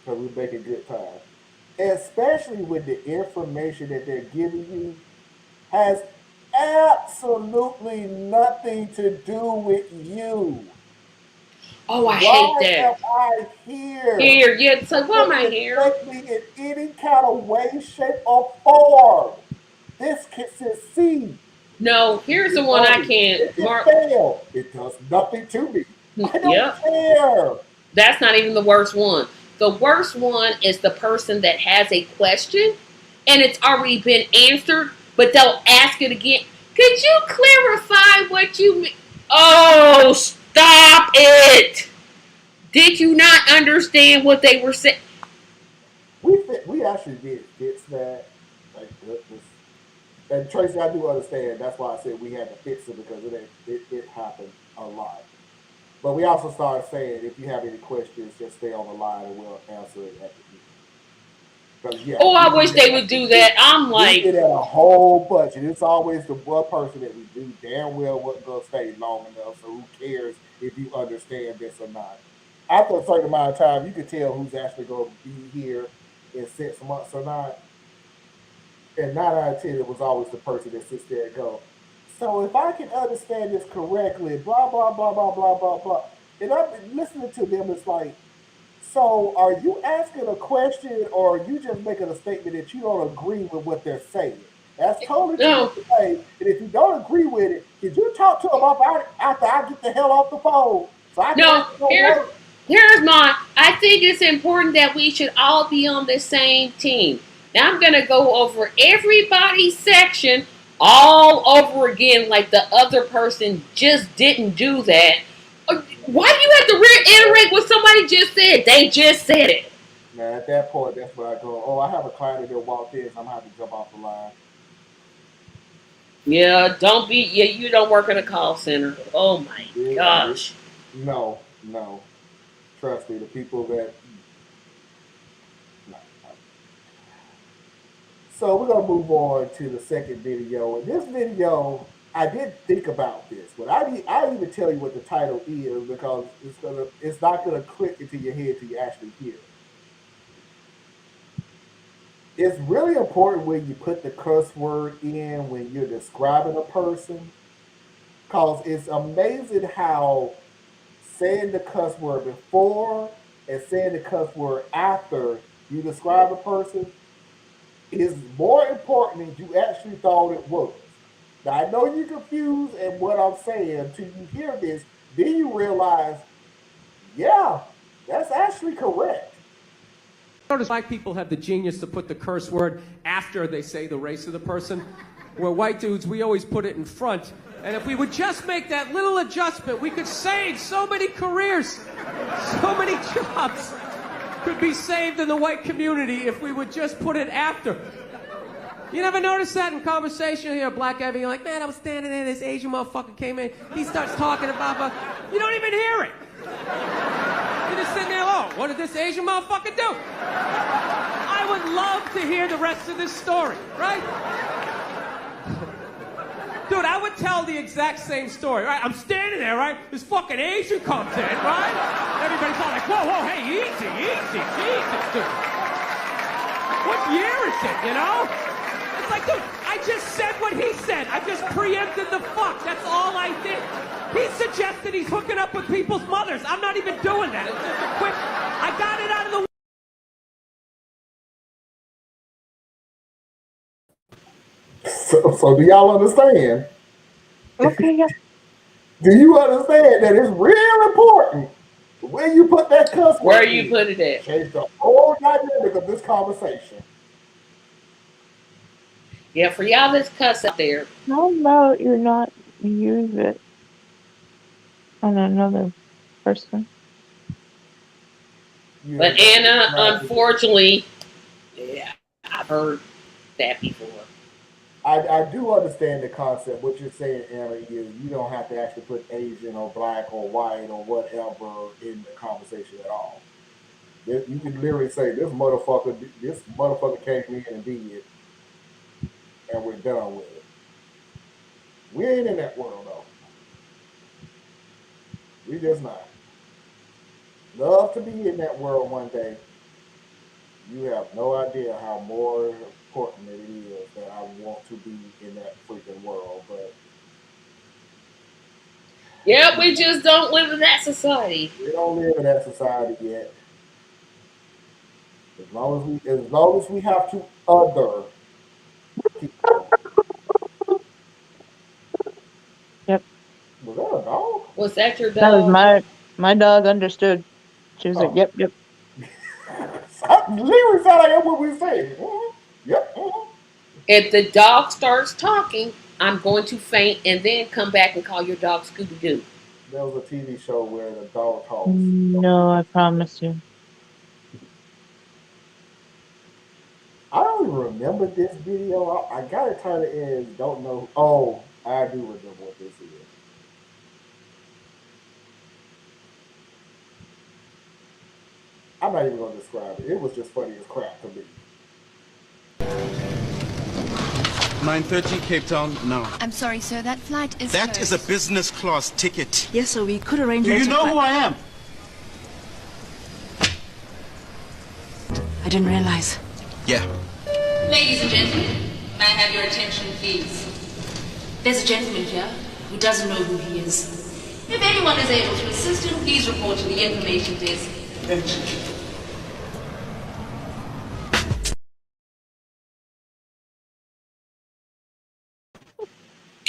because we're making good time, especially with the information that they're giving you has absolutely nothing to do with you. Oh, I hate that. Why am I here? Yeah, so why am I here? Affect me in any kind of way, shape, or form. This can succeed. No, here's the one I can't. If it fail, it does nothing to me. I don't care. That's not even the worst one. The worst one is the person that has a question and it's already been answered, but they'll ask it again. Could you clarify what you mean? Oh, stop it! Did you not understand what they were saying? We actually did fix that. And Tracy, I do understand. That's why I said we had to fix it because it happened a lot. But we also started saying if you have any questions, just stay on the line and we'll answer it at the end. Oh, I wish they would do that. I'm like, we did that a whole bunch, and it's always the one person that we do damn well wasn't gonna stay long enough. So who cares if you understand this or not? After a certain amount of time, you can tell who's actually going to be here in 6 months or not. And 9 out of 10, it was always the person that sits there and go, so if I can understand this correctly, blah, blah, blah, blah, blah, blah, blah. And I'm listening to them, it's like, so are you asking a question or are you just making a statement that you don't agree with what they're saying? That's totally different to say. And if you don't agree with it, could you talk to them about it after I get the hell off the phone? So I here's mine. I think it's important that we should all be on the same team. Now I'm going to go over everybody's section all over again like the other person just didn't do that. Why do you have to reiterate what somebody just said? They just said it. Now, at that point, that's where I go, oh, I have a client that walked in, so I'm going to have to jump off the line. Yeah, don't be. Yeah, you don't work in a call center. Oh my gosh. No. Trust me, the people that. No. So we're gonna move on to the second video. In this video, I did think about this, but I didn't even tell you what the title is because it's not gonna click into your head till you actually hear it. It's really important when you put the cuss word in when you're describing a person, because it's amazing how saying the cuss word before and saying the cuss word after you describe a person is more important than you actually thought it was. Now, I know you're confused at what I'm saying until you hear this. Then you realize, yeah, that's actually correct. Notice black people have the genius to put the curse word after they say the race of the person, where white dudes, we always put it in front. And if we would just make that little adjustment, we could save so many careers, so many jobs could be saved in the white community if we would just put it after. You never notice that in conversation? You hear a black guy being like, man, I was standing there, this Asian motherfucker came in, he starts talking about, you don't even hear it. You're just sitting there, oh, what did this Asian motherfucker do? I would love to hear the rest of this story, right? Dude, I would tell the exact same story, right? I'm standing there, right? This fucking Asian comes in, right? Everybody's all like, whoa, hey, easy, Jesus, dude. What year is it, you know? It's like, dude, I just said what he said. I just preempted the fuck. That's all I did. He suggested he's hooking up with people's mothers. I'm not even doing that. It's just a quick, I got it out of the way. So do y'all understand? Okay, yeah. Do you understand that it's real important where you put that cuss word? Where you put it at? Change the whole dynamic of this conversation. Yeah, for y'all that's cuss out there. How about you not use it on another person? But Anna, unfortunately, yeah, I've heard that before. I do understand the concept. What you're saying, Anna, is you don't have to actually put Asian or black or white or whatever in the conversation at all. You can literally say this motherfucker came in and did it, and we're done with it. We ain't in that world though. We just not. Love to be in that world one day. You have no idea how more important it is that I want to be in that freaking world, but yeah, we just don't live in that society. We don't live in that society yet. As long as we have to other people. Yep. Was that a dog? Was that your dog? That was my dog understood. She was like, yep. Literally sound like what we say. Yep. If the dog starts talking, I'm going to faint and then come back and call your dog Scooby-Doo. There was a TV show where the dog talks. No, I promise you. I don't even remember this video. I got it titled as don't know. Oh, I do remember what this is. I'm not even going to describe it. It was just funny as crap to me. 9:30 Cape Town now. I'm sorry, sir. That flight is That closed. is a business class ticket. Yes, sir. We could arrange. Do you know who I am? I didn't realize. Yeah. Ladies and gentlemen, may I have your attention, please? There's a gentleman here who doesn't know who he is. If anyone is able to assist him, please report to the information desk.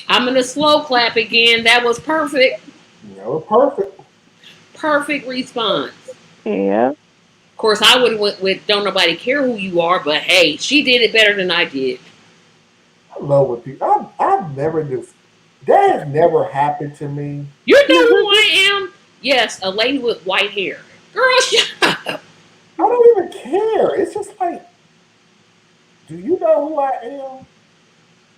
I'm going to slow clap again. That was perfect. That was perfect. Perfect response. Yeah. Of course, I would have went with don't nobody care who you are, but hey, she did it better than I did. I love what people. I've never just. That has never happened to me. You know who I am? Yes, a lady with white hair. Girl, shut up. I don't even care. It's just like, do you know who I am?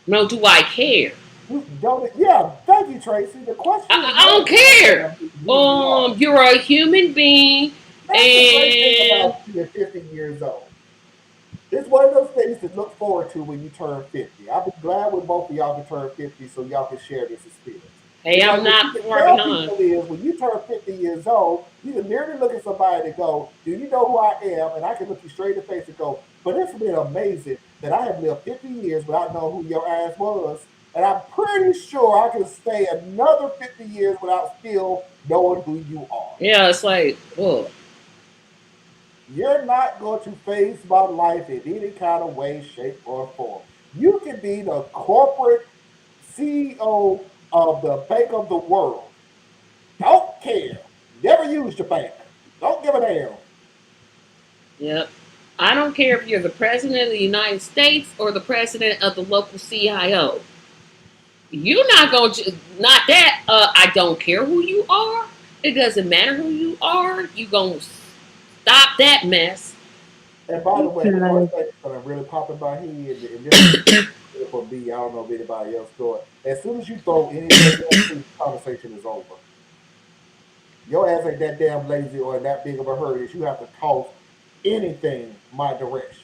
No, do I care? You don't. Yeah, thank you, Tracy. The question is, I don't care. who you are. You're a human being, That's the great thing and about being 50 years old. It's one of those things to look forward to when you turn 50. I'll be glad when both of y'all can turn 50 so y'all can share this experience. hey, Because I'm what you not can far tell behind. people is when you turn 50 years old, you can literally look at somebody and go, do you know who I am? And I can look you straight in the face and go, but it's been amazing that I have lived 50 years without knowing who your ass was. And I'm pretty sure I can stay another 50 years without still knowing who you are. Yeah, it's like, oh, You're not going to phase my life in any kind of way, shape, or form. You can be the corporate CEO of the Bank of the World. Don't care. Never used your bank. Don't give a damn. yep. I don't care if you're the president of the United States or the president of the local CIO. You're not going to, not that, I don't care who you are. It doesn't matter who you are. You going to stop that mess. And by the way, the one thing that's going to really pop in my head, and this is for me, I don't know if anybody else do it. As soon as you throw anything else, the conversation is over. Your ass ain't that damn lazy or that big of a hurry that you have to toss anything my direction.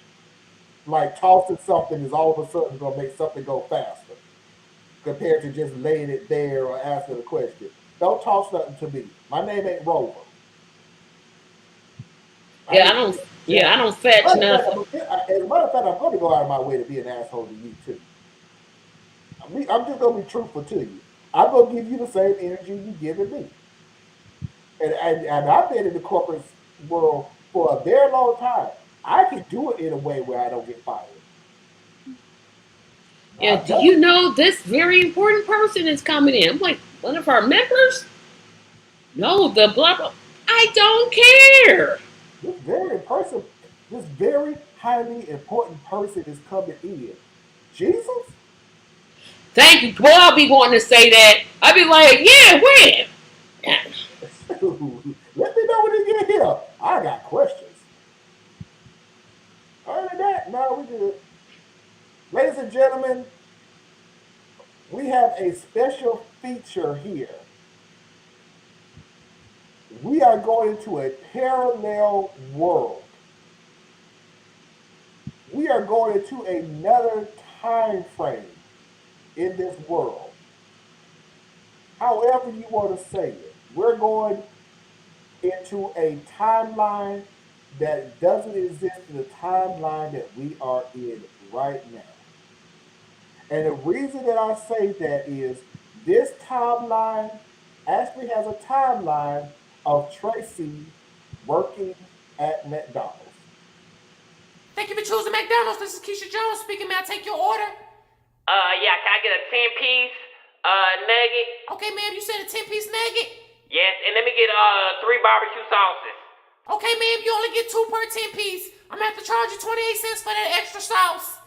Like tossing something is all of a sudden going to make something go faster compared to just laying it there or asking a question. Don't toss nothing to me. My name ain't Rover. Yeah, I don't fetch nothing. As a matter of fact, I'm going to go out of my way to be an asshole to you too. I'm just going to be truthful to you. I'm going to give you the same energy you giving me. And I've been in the corporate world for a very long time. I can do it in a way where I don't get fired. Yeah, do you know this very important person is coming in? I'm like, one of our members? No, the blah blah. I don't care. This very highly important person is coming in. Jesus? Thank you. Well, I'll be wanting to say that. I'll be like, yeah, when? Let me know when you get here. I got questions. Other than that, no, we good. Ladies and gentlemen, we have a special feature here. We are going to a parallel world. We are going into another time frame in this world. However you want to say it. We're going into a timeline that doesn't exist in the timeline that we are in right now. And the reason that I say that is this timeline actually has a timeline of Tracy working at McDonald's. Thank you for choosing McDonald's. This is Keisha Jones speaking. May I take your order? Yeah, can I get a 10-piece nugget? Okay, ma'am, you said a 10-piece nugget? Yes, and let me get 3 barbecue sauces. Okay, ma'am, you only get 2 per 10-piece. I'm gonna have to charge you 28 cents for that extra sauce.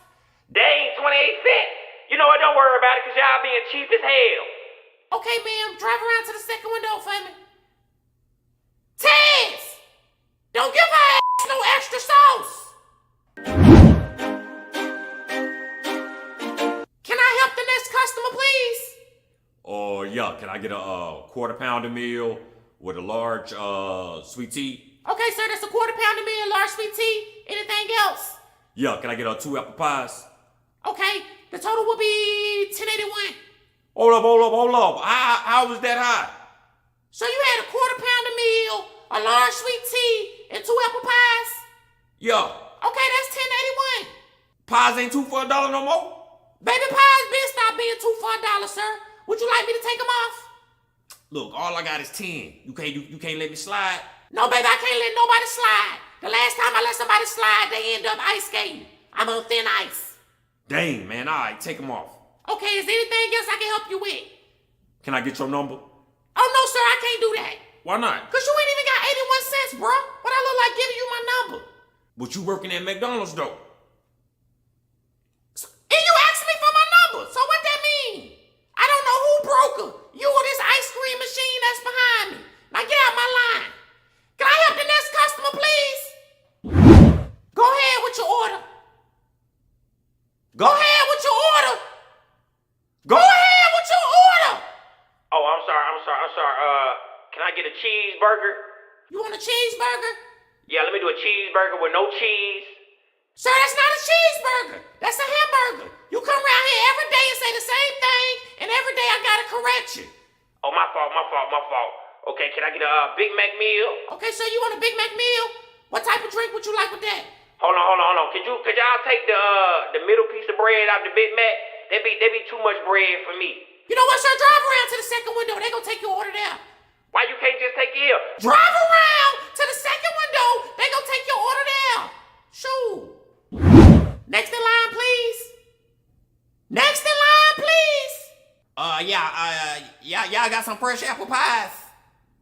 Dang, 28 cents. You know what, don't worry about it, because y'all being cheap as hell. Okay, ma'am, drive around to the second window for me. Tess! Don't give her ass no extra sauce! Can I help the next customer, please? Yeah, can I get a quarter pounder meal with a large sweet tea? Okay, sir, that's a quarter pounder meal, large sweet tea. Anything else? Yeah, can I get 2 apple pies? Okay, the total will be $10.81. Hold up. How was that high? So you had a quarter pounder meal, a large sweet tea, and 2 apple pies? Yeah. Okay, that's $10.81. Pies ain't 2 for $1 no more? Baby pies been stopped being 2 for $1, sir. Would you like me to take them off? Look, all I got is 10. You can't let me slide? No, baby, I can't let nobody slide. The last time I let somebody slide, they end up ice skating. I'm on thin ice. Dang, man, all right, take them off. Okay, is there anything else I can help you with? Can I get your number? Oh, no, sir, I can't do that. Why not? Because you ain't even got 81 cents, bro. What I look like giving you my number? But you working at McDonald's, though. And you asked me for my number. get a cheeseburger? You want a cheeseburger? Yeah, let me do a cheeseburger with no cheese. Sir, that's not a cheeseburger. That's a hamburger. You come around here every day and say the same thing, and every day I gotta correct you. Oh, my fault. Okay, can I get a Big Mac meal? Okay, so you want a Big Mac meal? What type of drink would you like with that? Hold on. Could y'all take the middle piece of bread out the Big Mac? That be too much bread for me. You know what, sir? Drive around to the second window. They gonna take your order there. Why you can't just take it here? Drive around to the second window. They gonna take your order there. Shoot. Next in line, please. Next in line, please. Y'all got some fresh apple pies?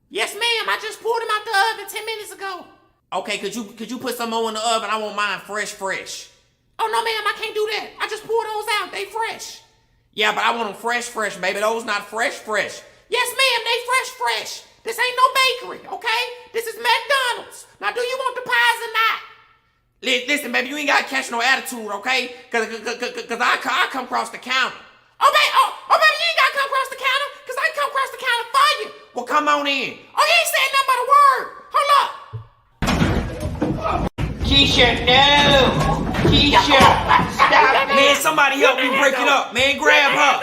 Yes, ma'am. I just pulled them out the oven 10 minutes ago. Okay, could you put some more in the oven? I want mine fresh. Oh, no, ma'am, I can't do that. I just pulled those out. They fresh. Yeah, but I want them fresh, baby. Those not fresh. Yes, ma'am, they fresh. This ain't no bakery, okay? This is McDonald's. Now, do you want the pies or not? Listen, baby, you ain't gotta catch no attitude, okay? Cause I come across the counter. Oh, baby, you ain't gotta come across the counter, cause I come across the counter for you. Well, come on in. Oh, you ain't saying nothing but a word. Hold up. Keisha, no! Keisha, stop! Man, somebody help me break it up. Man, grab her.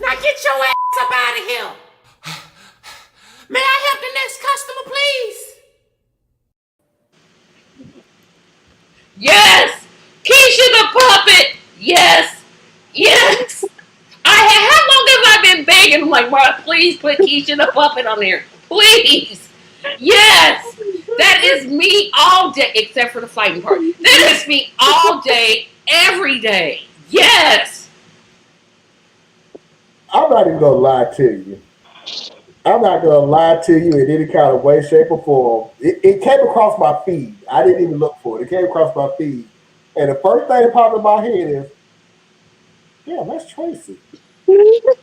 Now get your ass up out of here. May I help the next customer, please? Yes! Keisha the puppet! Yes! How long have I been begging? I'm like, bro, please put Keisha the puppet on there. Please! Yes! That is me all day, except for the fighting part. That is me all day, every day. Yes! I'm not even gonna lie to you. I'm not gonna lie to you in any kind of way, shape, or form. It came across my feed. I didn't even look for it. It came across my feed. And the first thing that popped in my head is, yeah, that's Tracy.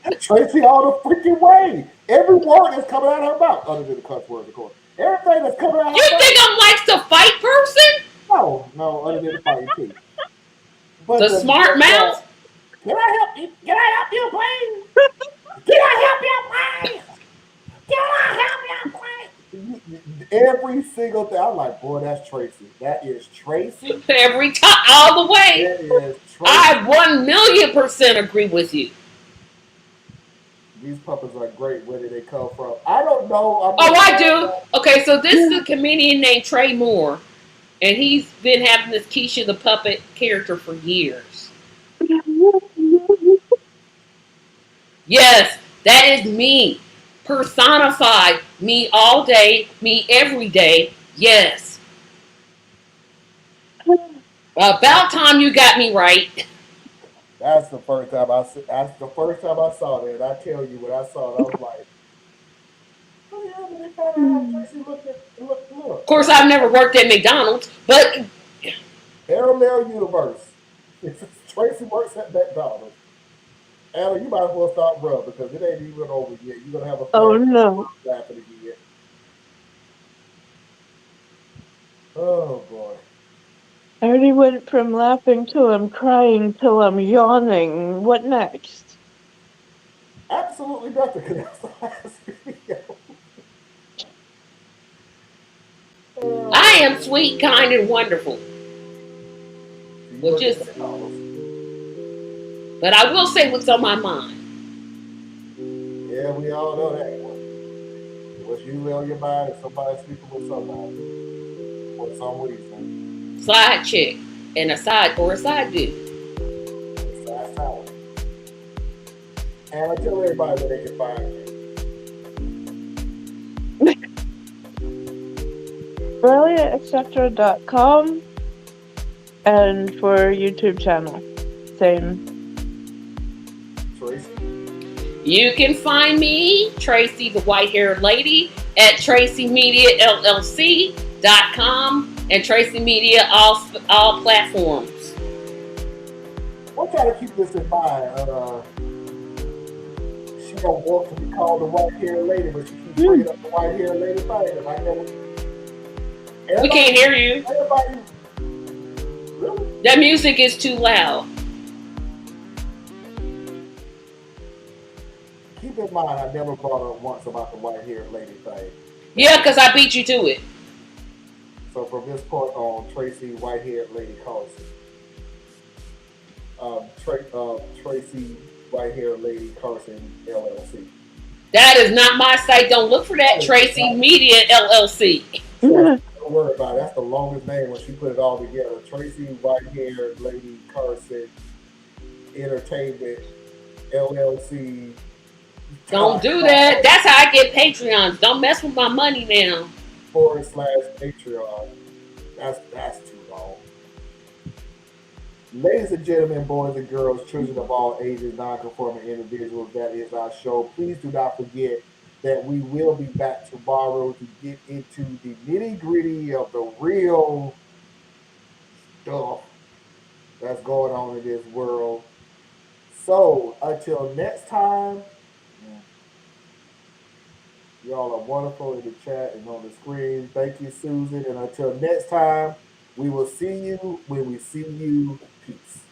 That's Tracy all the freaking way. Every word that's coming out of her mouth, other than the cuss words, of course. Everything that's coming out of her mouth. You think I'm like the fight person? No, other than the fighting too. But the smart mouth? Can I help you? Can I help you, please? Can I help you, please? Can I help you, please? Every single thing, I'm like, boy, that's Tracy. That is Tracy. Every time, all the way. That is Tracy. I 1,000,000% agree with you. These puppets are great. Where did they come from? I don't know. I do. Okay, so this is a comedian named Trey Moore, and he's been having this Keisha the puppet character for years. Yes, that is me. Personified. Me all day. Me every day. Yes. About time you got me right. That's the first time I saw that. And I tell you, when I saw it, I was like, "How the hell did they find out how Tracy look?" Of course, I've never worked at McDonald's, but Parallel universe. Tracy works at McDonald's. Anna, you might as well stop rubbing because it ain't even over yet. You're gonna have a happening again. Oh boy. I already went from laughing till I'm crying till I'm yawning. What next? Absolutely nothing, because that's the last video. I am sweet, kind, and wonderful. Which is, but I will say what's on my mind. Yeah, we all know that one. What's usually on your mind is somebody sleeping with somebody for some reason. Side chick and a side dude. Side tower. And I tell everybody where they can find you. BrilliantEtc.com and for YouTube channel. Same. Tracy. You can find me, Tracy the White-Haired Lady, at TracyMediaLLC.com and Tracy Media all platforms. We'll try to keep this in mind. She don't want to be called the white-haired lady, but she keeps bringing up the white-haired lady thing. And I know. We can't hear you. Everybody, really? That music is too loud. Keep in in mind, I never brought up once about the white-haired lady thing. Yeah, because I beat you to it. So from this point on, Tracy white-haired lady Carson. Tracy white-haired lady Carson LLC. That is not my site. Don't look for that. Tracy Media LLC. Don't worry about it. That's the longest name when she put it all together. Tracy white-haired lady Carson Entertainment LLC. Don't do that. That's how I get Patreons. Don't mess with my money now. /Patreon. That's too long. Ladies and gentlemen, boys and girls, children of all ages, non-conforming individuals, that is our show. Please do not forget that we will be back tomorrow to get into the nitty-gritty of the real stuff that's going on in this world. So, until next time, y'all are wonderful in the chat and on the screen. Thank you, Susan. And until next time, we will see you when we see you. Peace.